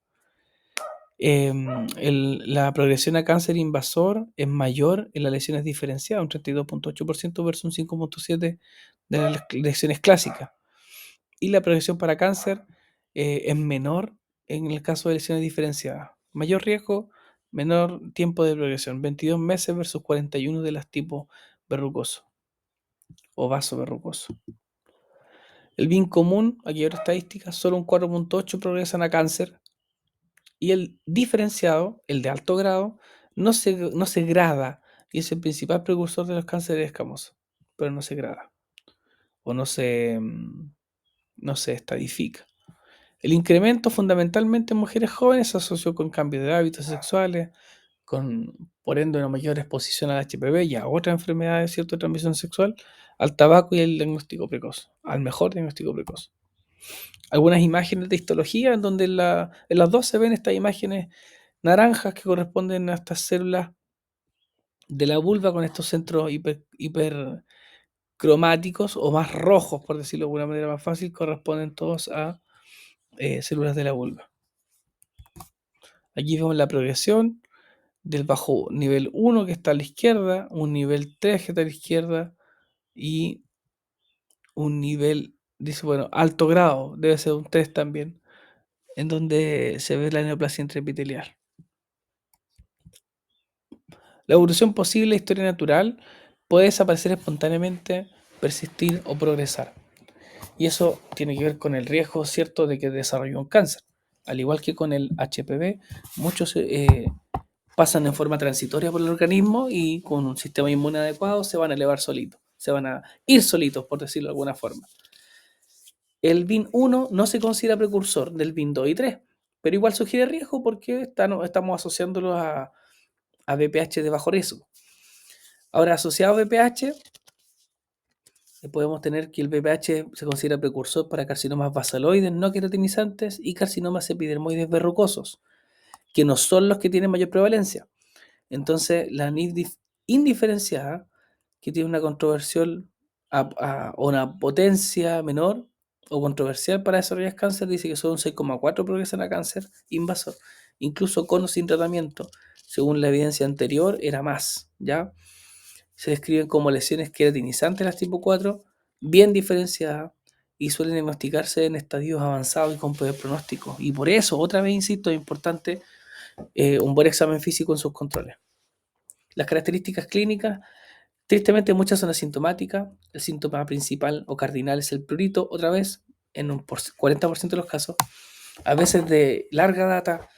La progresión a cáncer invasor es mayor en las lesiones diferenciadas, un 32.8% versus un 5.7% de las lesiones clásicas. Y la progresión para cáncer es menor en el caso de lesiones diferenciadas. Mayor riesgo, menor tiempo de progresión, 22 meses versus 41 de las tipos verrucosos. o vaso verrucoso. El BIN común, aquí hay otra estadística, solo un 4.8 progresan a cáncer. Y el diferenciado, el de alto grado, no se grada y es el principal precursor de los cánceres escamosos, pero no se grada o no se estadifica. El incremento fundamentalmente en mujeres jóvenes se asoció con cambios de hábitos sexuales, por ende una mayor exposición al HPV y a otras enfermedades de transmisión sexual, al tabaco y al diagnóstico precoz, al mejor diagnóstico precoz. Algunas imágenes de histología en donde en las dos se ven estas imágenes naranjas que corresponden a estas células de la vulva con estos centros hipercromáticos o más rojos, por decirlo de alguna manera más fácil, corresponden todos a células de la vulva. Aquí vemos la progresión del bajo nivel 1 que está a la izquierda, un nivel 3 que está a la izquierda y un nivel, dice, bueno, alto grado, debe ser un 3 también, en donde se ve la neoplasia intraepitelial. La evolución posible, historia natural, puede desaparecer espontáneamente, persistir o progresar. Y eso tiene que ver con el riesgo, ¿cierto?, de que desarrolle un cáncer. Al igual que con el HPV, muchos pasan en forma transitoria por el organismo y con un sistema inmune adecuado se van a elevar solitos, se van a ir solitos, por decirlo de alguna forma. El BIN1 no se considera precursor del BIN2 y 3, pero igual sugiere riesgo porque estamos asociándolo a VPH de bajo riesgo. Ahora, asociado a VPH, podemos tener que el VPH se considera precursor para carcinomas basaloides no queratinizantes y carcinomas epidermoides verrucosos, que no son los que tienen mayor prevalencia. Entonces, la NID indiferenciada, que tiene una controversial o una potencia menor o controversial para desarrollar cáncer, dice que solo un 6,4 progresan a cáncer invasor, incluso con o sin tratamiento. Según la evidencia anterior, era más, ¿ya? Se describen como lesiones queratinizantes las tipo 4, bien diferenciadas y suelen diagnosticarse en estadios avanzados y con peor pronóstico. Y por eso, otra vez insisto, es importante un buen examen físico en sus controles. Las características clínicas, tristemente muchas son asintomáticas. El síntoma principal o cardinal es el prurito, otra vez, en un 40% de los casos, a veces de larga data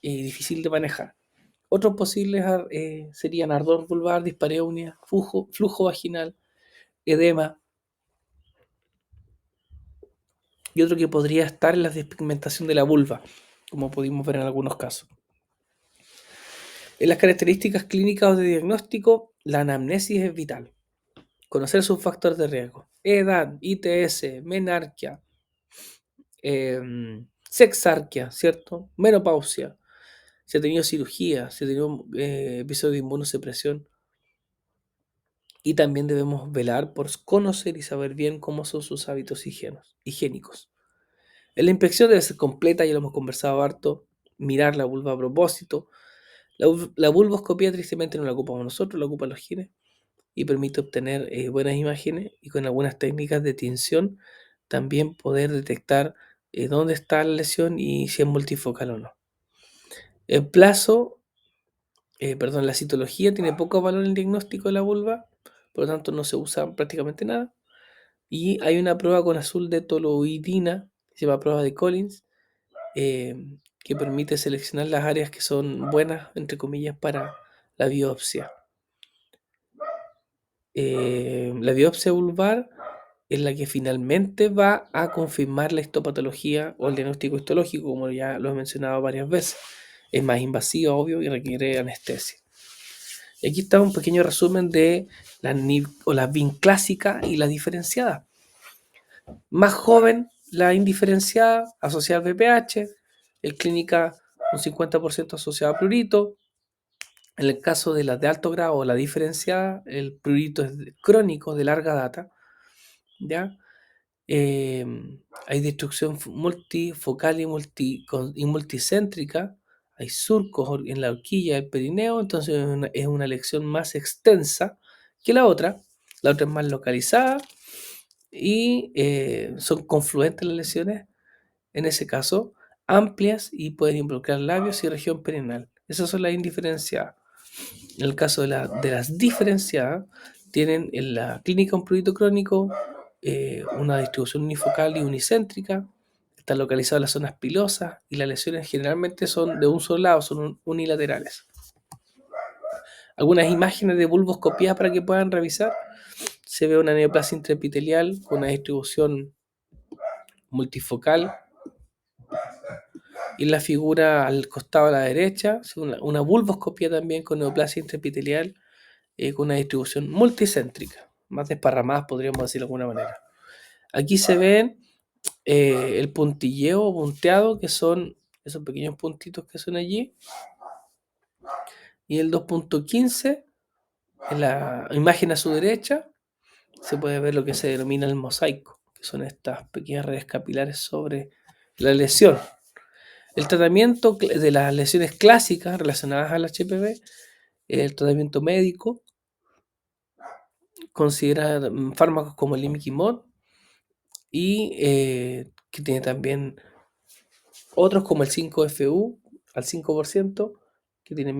y difícil de manejar. Otros posibles serían ardor vulvar, dispareunia, flujo vaginal, edema. Y otro que podría estar en la despigmentación de la vulva, como pudimos ver en algunos casos. En las características clínicas o de diagnóstico, la anamnesis es vital. Conocer sus factores de riesgo. Edad, ITS, menarquia, sexarquia, ¿cierto? Menopausia. Si ha tenido cirugía, si ha tenido episodio de inmunosupresión. Y también debemos velar por conocer y saber bien cómo son sus hábitos higiénicos. La inspección debe ser completa, ya lo hemos conversado harto. Mirar la vulva a propósito. La vulvoscopía tristemente no la ocupamos nosotros, la ocupan los gines y permite obtener buenas imágenes y con algunas técnicas de tinción también poder detectar dónde está la lesión y si es multifocal o no. El plazo, la citología tiene poco valor en el diagnóstico de la vulva, por lo tanto no se usa prácticamente nada. Y hay una prueba con azul de toluidina, que se llama prueba de Collins, que permite seleccionar las áreas que son buenas, entre comillas, para la biopsia. La biopsia vulvar es la que finalmente va a confirmar la histopatología o el diagnóstico histológico, como ya lo he mencionado varias veces. Es más invasiva, obvio, y requiere anestesia. Y aquí está un pequeño resumen de la NIV o la BIN clásica y la diferenciada. Más joven, la indiferenciada, asociada al VPH, el clínica un 50% asociado a prurito. En el caso de las de alto grado o la diferenciada, el prurito es crónico de larga data, ¿ya? Hay destrucción multifocal y multicéntrica, hay surcos en la horquilla del perineo, entonces es una lección más extensa que la otra es más localizada y son confluentes las lesiones, en ese caso, amplias y pueden involucrar labios y región perineal. Esas son las indiferenciadas. En el caso de las diferenciadas, tienen en la clínica un prurito crónico, una distribución unifocal y unicéntrica, están localizadas en las zonas pilosas y las lesiones generalmente son de un solo lado, son unilaterales. Algunas imágenes de bulboscopía para que puedan revisar. Se ve una neoplasia intraepitelial con una distribución multifocal. Y en la figura al costado a la derecha, una bulboscopía también con neoplasia intraepitelial con una distribución multicéntrica, más desparramadas podríamos decir de alguna manera. Aquí se ven el puntilleo o punteado, que son esos pequeños puntitos que son allí, y el 2.15, en la imagen a su derecha, se puede ver lo que se denomina el mosaico, que son estas pequeñas redes capilares sobre la lesión. El tratamiento de las lesiones clásicas relacionadas al HPV, el tratamiento médico, considera fármacos como el imiquimod y que tiene también otros como el 5-FU al 5%, que tiene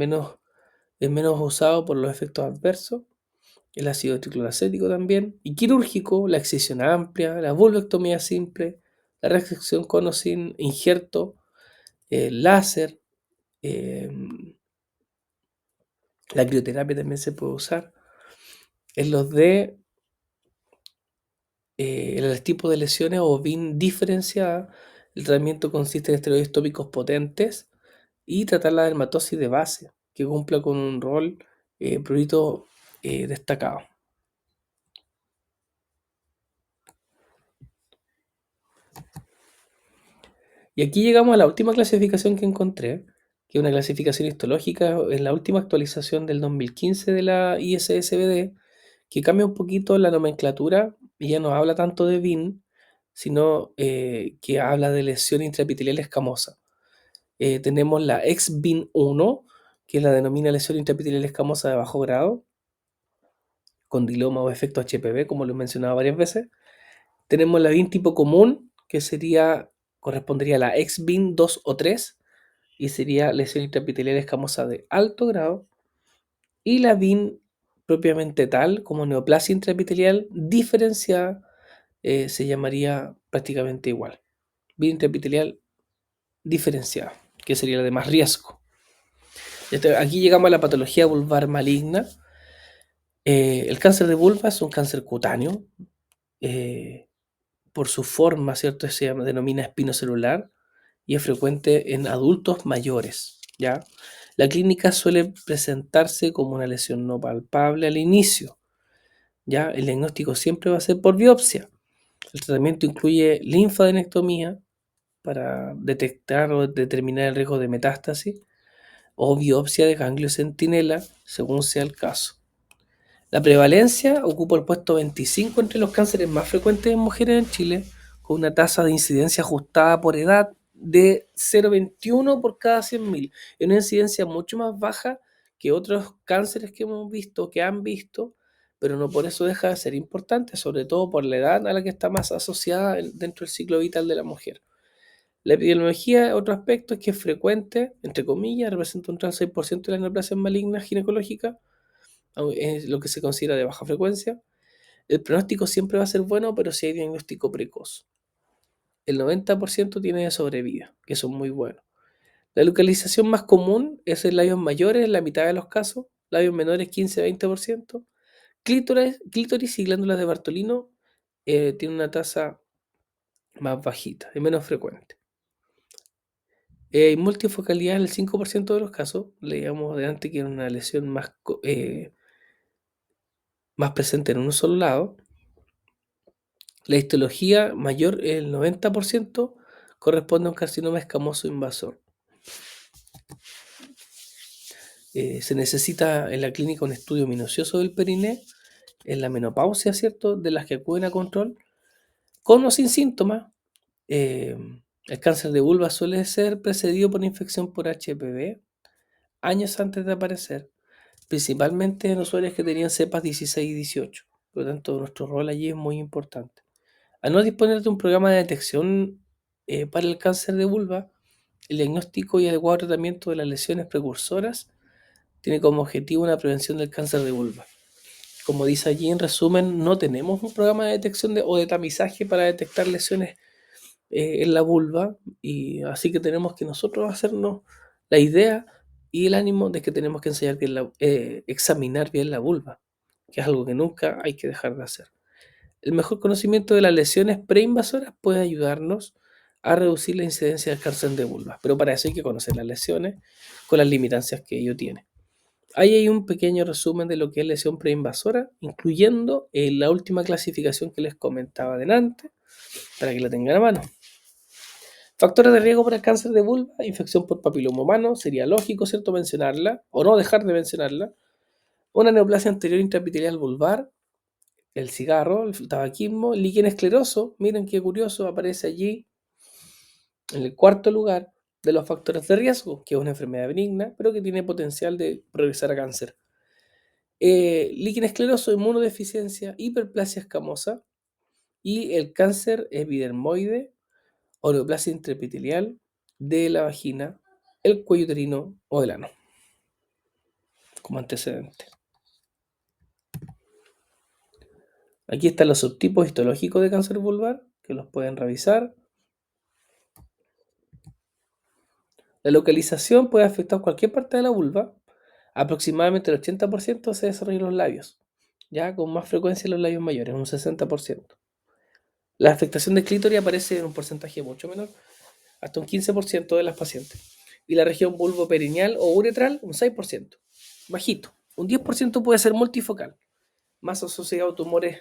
es menos usado por los efectos adversos, el ácido tricloracético también, y quirúrgico, la excisión amplia, la vulvectomía simple, la resección con o sin injerto, el láser, eh, la crioterapia también se puede usar. En los de el tipo de lesiones o bien diferenciada, el tratamiento consiste en esteroides tópicos potentes y tratar la dermatosis de base, que cumpla con un rol prurito destacado. Y aquí llegamos a la última clasificación que encontré, que es una clasificación histológica en la última actualización del 2015 de la ISSBD, que cambia un poquito la nomenclatura y ya no habla tanto de VIN, sino que habla de lesión intraepitelial escamosa. Tenemos la XBIN1, que la denomina lesión intraepitelial escamosa de bajo grado, condiloma o efecto HPV, como lo he mencionado varias veces. Tenemos la BIN tipo común, que correspondería a la XBIN 2 o 3, y sería lesión intraepitelial escamosa de alto grado. Y la BIN propiamente tal, como neoplasia intraepitelial diferenciada, se llamaría prácticamente igual. BIN intraepitelial diferenciada, que sería la de más riesgo. Aquí llegamos a la patología vulvar maligna. El cáncer de vulva es un cáncer cutáneo. Por su forma, ¿cierto? Se denomina espinocelular y es frecuente en adultos mayores, ¿ya? La clínica suele presentarse como una lesión no palpable al inicio, ¿ya? El diagnóstico siempre va a ser por biopsia. El tratamiento incluye linfadenectomía para detectar o determinar el riesgo de metástasis o biopsia de ganglio centinela, según sea el caso. La prevalencia ocupa el puesto 25 entre los cánceres más frecuentes en mujeres en Chile, con una tasa de incidencia ajustada por edad de 0,21 por cada 100.000. Es una incidencia mucho más baja que otros cánceres que hemos visto, que han visto, pero no por eso deja de ser importante, sobre todo por la edad a la que está más asociada dentro del ciclo vital de la mujer. La epidemiología, otro aspecto, es que es frecuente, entre comillas, representa un 6% de las neoplasias malignas ginecológicas, es lo que se considera de baja frecuencia. El pronóstico siempre va a ser bueno, pero si hay diagnóstico precoz. El 90% tiene sobrevida, que son muy buenos. La localización más común es en labios mayores, en la mitad de los casos, labios menores 15-20%. Clítoris y glándulas de Bartolino tienen una tasa más bajita, es menos frecuente. Hay multifocalidad en el 5% de los casos. Leíamos adelante que era una lesión más presente en un solo lado. La histología mayor, el 90%, corresponde a un carcinoma escamoso invasor. Se necesita en la clínica un estudio minucioso del periné, en la menopausia, ¿cierto?, de las que acuden a control, con o sin síntomas. El cáncer de vulva suele ser precedido por infección por HPV años antes de aparecer, principalmente en usuarios que tenían cepas 16 y 18. Por lo tanto, nuestro rol allí es muy importante. Al no disponer de un programa de detección para el cáncer de vulva, el diagnóstico y adecuado tratamiento de las lesiones precursoras tiene como objetivo una prevención del cáncer de vulva. Como dice allí en resumen, no tenemos un programa de detección o de tamizaje para detectar lesiones en la vulva, y así que tenemos que nosotros hacernos la idea y el ánimo de que tenemos que enseñar bien examinar bien la vulva, que es algo que nunca hay que dejar de hacer. El mejor conocimiento de las lesiones preinvasoras puede ayudarnos a reducir la incidencia del cáncer de vulva, pero para eso hay que conocer las lesiones con las limitancias que ello tiene. Ahí hay un pequeño resumen de lo que es lesión preinvasora, incluyendo la última clasificación que les comentaba adelante, para que la tengan a mano. Factores de riesgo para el cáncer de vulva, infección por papiloma humano, sería lógico, ¿cierto?, mencionarla, o no dejar de mencionarla. Una neoplasia anterior intraepitelial vulvar, el cigarro, el tabaquismo, el líquen escleroso, miren qué curioso, aparece allí en el cuarto lugar de los factores de riesgo, que es una enfermedad benigna, pero que tiene potencial de progresar a cáncer. Líquen escleroso, inmunodeficiencia, hiperplasia escamosa y el cáncer epidermoide o neoplasia intraepitelial de la vagina, el cuello uterino o el ano, como antecedente. Aquí están los subtipos histológicos de cáncer vulvar, que los pueden revisar. La localización puede afectar cualquier parte de la vulva. Aproximadamente el 80% se desarrolla en los labios, ya con más frecuencia en los labios mayores, un 60%. La afectación del clítoris aparece en un porcentaje mucho menor, hasta un 15% de las pacientes. Y la región vulvoperineal o uretral, un 6%, bajito. Un 10% puede ser multifocal, más asociado a tumores,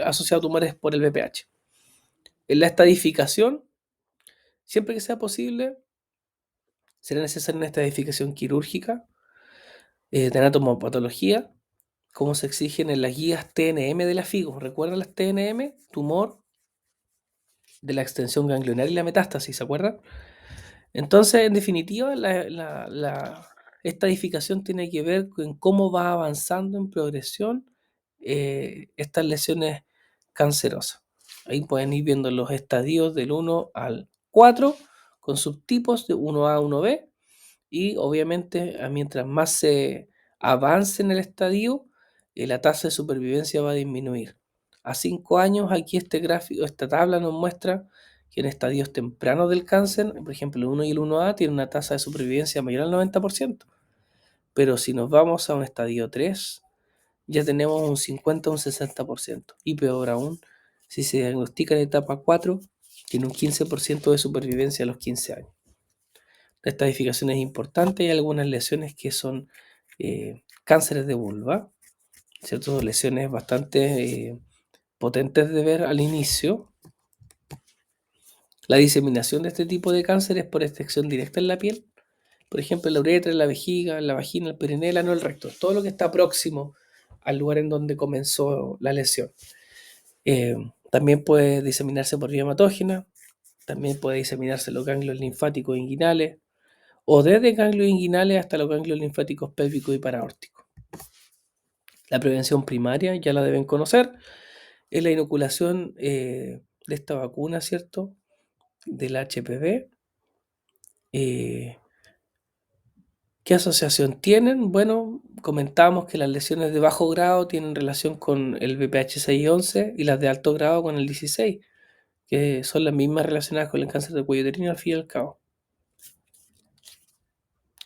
asociado a tumores por el BPH. En la estadificación, siempre que sea posible, será necesaria una estadificación quirúrgica de anatomopatología, como se exigen en las guías TNM de la FIGO. ¿Recuerdan las TNM? Tumor de la extensión ganglionar y la metástasis, ¿se acuerdan? Entonces, en definitiva, esta edificación tiene que ver con cómo va avanzando en progresión estas lesiones cancerosas. Ahí pueden ir viendo los estadios del 1 al 4 con subtipos de 1A a 1B, y obviamente mientras más se avance en el estadio, la tasa de supervivencia va a disminuir. A 5 años, aquí este gráfico, esta tabla nos muestra que en estadios tempranos del cáncer, por ejemplo el 1 y el 1A, tienen una tasa de supervivencia mayor al 90%, pero si nos vamos a un estadio 3, ya tenemos un 50 o un 60%, y peor aún, si se diagnostica en etapa 4, tiene un 15% de supervivencia a los 15 años. La estadificación es importante. Hay algunas lesiones que son cánceres de vulva, ¿cierto? Lesiones bastante potentes de ver al inicio. La diseminación de este tipo de cáncer es por extracción directa en la piel, por ejemplo, en la uretra, en la vejiga, en la vagina, el perineo, el ano, el recto, todo lo que está próximo al lugar en donde comenzó la lesión. También puede diseminarse por vía hematógena, también puede diseminarse en los ganglios linfáticos inguinales, o desde ganglios inguinales hasta los ganglios linfáticos pélvicos y paraórticos. La prevención primaria ya la deben conocer, es la inoculación de esta vacuna, ¿cierto?, del HPV. ¿Qué asociación tienen? Bueno, comentábamos que las lesiones de bajo grado tienen relación con el VPH 6 y 11 y las de alto grado con el 16, que son las mismas relacionadas con el cáncer de cuello uterino al fin y al cabo.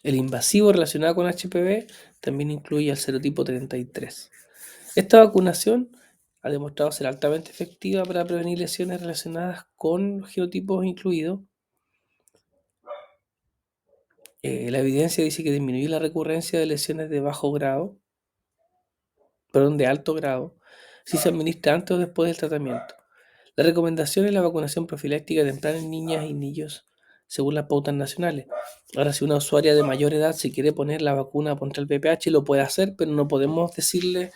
El invasivo relacionado con HPV también incluye al serotipo 33. Esta vacunación ha demostrado ser altamente efectiva para prevenir lesiones relacionadas con los genotipos incluidos. La evidencia dice que disminuye la recurrencia de lesiones de alto grado, si se administra antes o después del tratamiento. La recomendación es la vacunación profiláctica temprana en niñas y niños, según las pautas nacionales. Ahora, si una usuaria de mayor edad se quiere poner la vacuna contra el VPH, lo puede hacer, pero no podemos decirle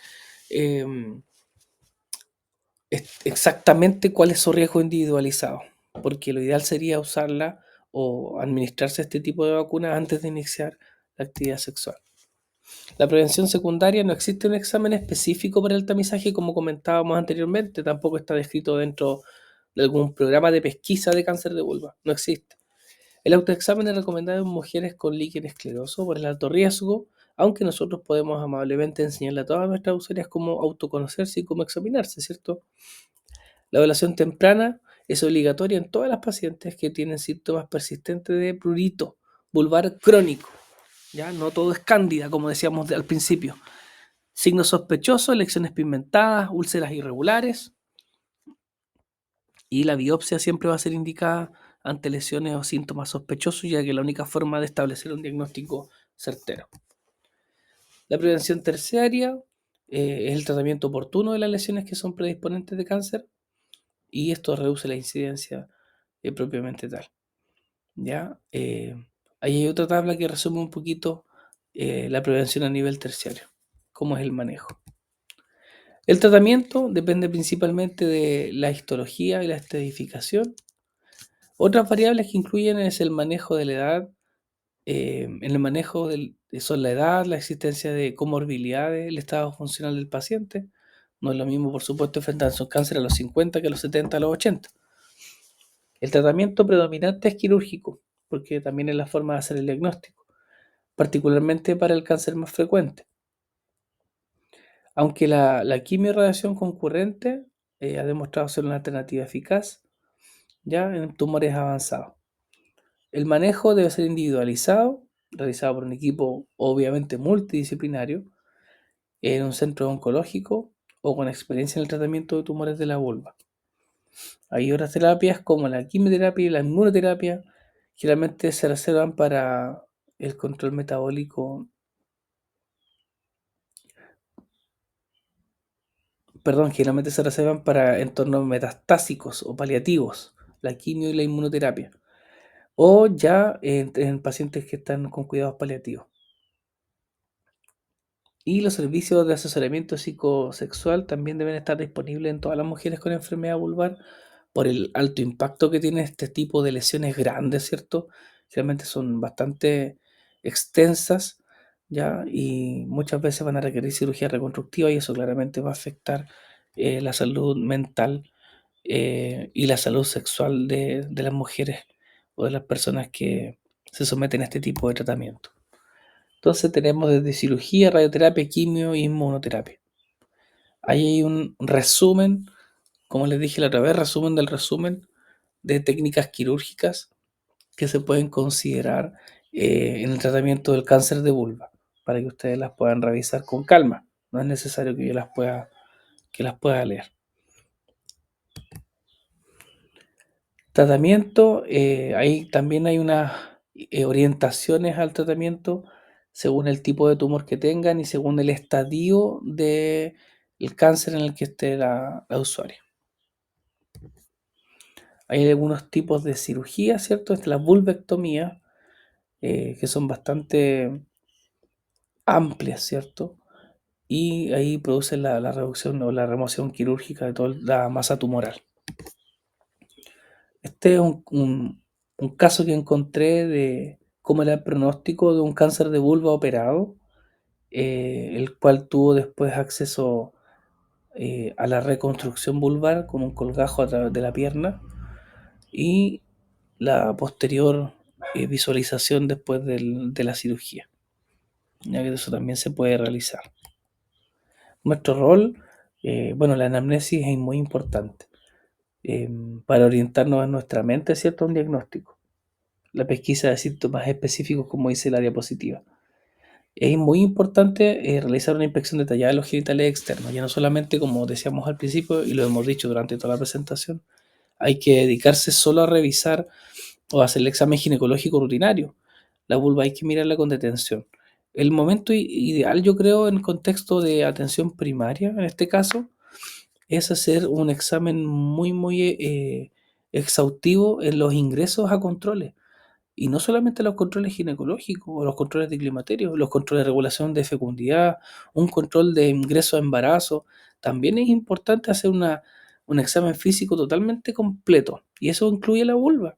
exactamente cuál es su riesgo individualizado, porque lo ideal sería usarla o administrarse este tipo de vacuna antes de iniciar la actividad sexual. La prevención secundaria, no existe un examen específico para el tamizaje, como comentábamos anteriormente, tampoco está descrito dentro de algún programa de pesquisa de cáncer de vulva, no existe. El autoexamen es recomendado en mujeres con líquen escleroso por el alto riesgo, aunque nosotros podemos amablemente enseñarle a todas nuestras usuarias cómo autoconocerse y cómo examinarse, ¿cierto? La evaluación temprana es obligatoria en todas las pacientes que tienen síntomas persistentes de prurito vulvar crónico. ¿Ya? No todo es cándida, como decíamos al principio. Signos sospechosos, lesiones pigmentadas, úlceras irregulares, y la biopsia siempre va a ser indicada ante lesiones o síntomas sospechosos, ya que es la única forma de establecer un diagnóstico certero. La prevención terciaria es el tratamiento oportuno de las lesiones que son predisponentes de cáncer, y esto reduce la incidencia propiamente tal. ¿Ya? Ahí hay otra tabla que resume un poquito la prevención a nivel terciario, cómo es el manejo. El tratamiento depende principalmente de la histología y la estratificación. Otras variables que incluyen es el manejo de la edad. En el manejo son la edad, la existencia de comorbilidades, el estado funcional del paciente. No es lo mismo, por supuesto, enfrentar su cáncer a los 50 que a los 70, a los 80. El tratamiento predominante es quirúrgico, porque también es la forma de hacer el diagnóstico, particularmente para el cáncer más frecuente. Aunque la quimio-radiación concurrente ha demostrado ser una alternativa eficaz ya en tumores avanzados. El manejo debe ser individualizado, realizado por un equipo obviamente multidisciplinario, en un centro oncológico o con experiencia en el tratamiento de tumores de la vulva. Hay otras terapias como la quimioterapia y la inmunoterapia, generalmente se reservan para el control metabólico, generalmente se reservan para entornos metastásicos o paliativos, la quimio y la inmunoterapia, o ya en pacientes que están con cuidados paliativos. Y los servicios de asesoramiento psicosexual también deben estar disponibles en todas las mujeres con enfermedad vulvar por el alto impacto que tiene este tipo de lesiones grandes, ¿cierto? Realmente son bastante extensas, ¿ya? Y muchas veces van a requerir cirugía reconstructiva y eso claramente va a afectar la salud mental y la salud sexual de las mujeres o de las personas que se someten a este tipo de tratamiento. Entonces tenemos desde cirugía, radioterapia, quimio y inmunoterapia. Ahí hay un resumen, como les dije la otra vez, resumen del resumen de técnicas quirúrgicas que se pueden considerar en el tratamiento del cáncer de vulva, para que ustedes las puedan revisar con calma. No es necesario que yo las pueda leer. Tratamiento, ahí también hay unas orientaciones al tratamiento según el tipo de tumor que tengan y según el estadio del cáncer en el que esté la usuaria. Hay algunos tipos de cirugía, ¿cierto? Está la vulvectomía, que son bastante amplias, ¿cierto? Y ahí produce la reducción o la remoción quirúrgica de toda la masa tumoral. Este es un caso que encontré de cómo era el pronóstico de un cáncer de vulva operado, el cual tuvo después acceso a la reconstrucción vulvar con un colgajo a través de la pierna y la posterior visualización después de la cirugía, ya que eso también se puede realizar. Nuestro rol, bueno, la anamnesis es muy importante para orientarnos en nuestra mente, ¿cierto?, a un diagnóstico. La pesquisa de síntomas específicos, como dice la diapositiva. Es muy importante realizar una inspección detallada de los genitales externos, ya no solamente, como decíamos al principio y lo hemos dicho durante toda la presentación, hay que dedicarse solo a revisar o hacer el examen ginecológico rutinario. La vulva hay que mirarla con detención. El momento ideal, yo creo, en contexto de atención primaria, en este caso, es hacer un examen muy exhaustivo en los ingresos a controles. Y no solamente los controles ginecológicos o los controles de climaterio, los controles de regulación de fecundidad, un control de ingreso a embarazo. También es importante hacer un examen físico totalmente completo. Y eso incluye la vulva.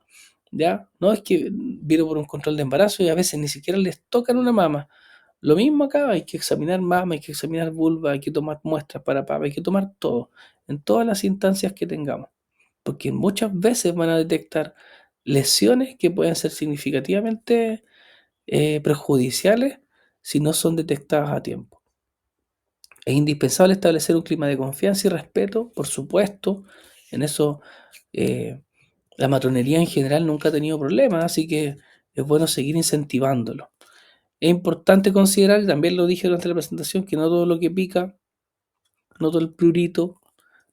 ¿Ya? No es que vino por un control de embarazo y a veces ni siquiera les tocan una mama. Lo mismo acá, hay que examinar mama, hay que examinar vulva, hay que tomar muestras para papa, hay que tomar todo, en todas las instancias que tengamos. Porque muchas veces van a detectar lesiones que pueden ser significativamente perjudiciales si no son detectadas a tiempo. Es indispensable establecer un clima de confianza y respeto, por supuesto. En eso la matronería en general nunca ha tenido problemas, así que es bueno seguir incentivándolo. Es importante considerar, y también lo dije durante la presentación, que no todo lo que pica, no todo el prurito,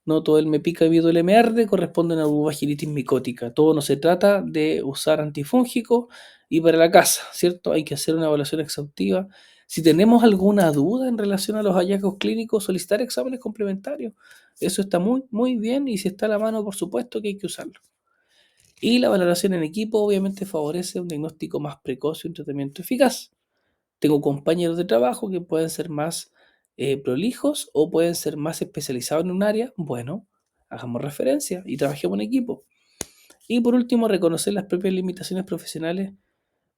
no todo el me pica y me duele me arde corresponde a una vaginitis micótica. Todo no se trata de usar antifúngico y para la casa, ¿cierto? Hay que hacer una evaluación exhaustiva. Si tenemos alguna duda en relación a los hallazgos clínicos, solicitar exámenes complementarios. Eso está muy, muy bien y si está a la mano, por supuesto que hay que usarlo. Y la valoración en equipo obviamente favorece un diagnóstico más precoz y un tratamiento eficaz. Tengo compañeros de trabajo que pueden ser más prolijos o pueden ser más especializados en un área. Bueno, hagamos referencia y trabajemos en equipo. Y por último, reconocer las propias limitaciones profesionales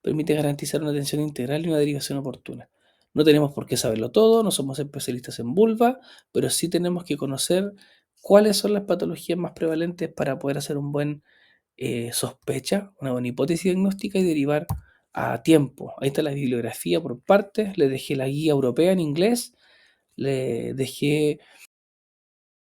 permite garantizar una atención integral y una derivación oportuna. No tenemos por qué saberlo todo, no somos especialistas en vulva, pero sí tenemos que conocer cuáles son las patologías más prevalentes para poder hacer un buen sospecha, una buena hipótesis diagnóstica y derivar a tiempo. Ahí está la bibliografía por partes, le dejé la guía europea en inglés, le dejé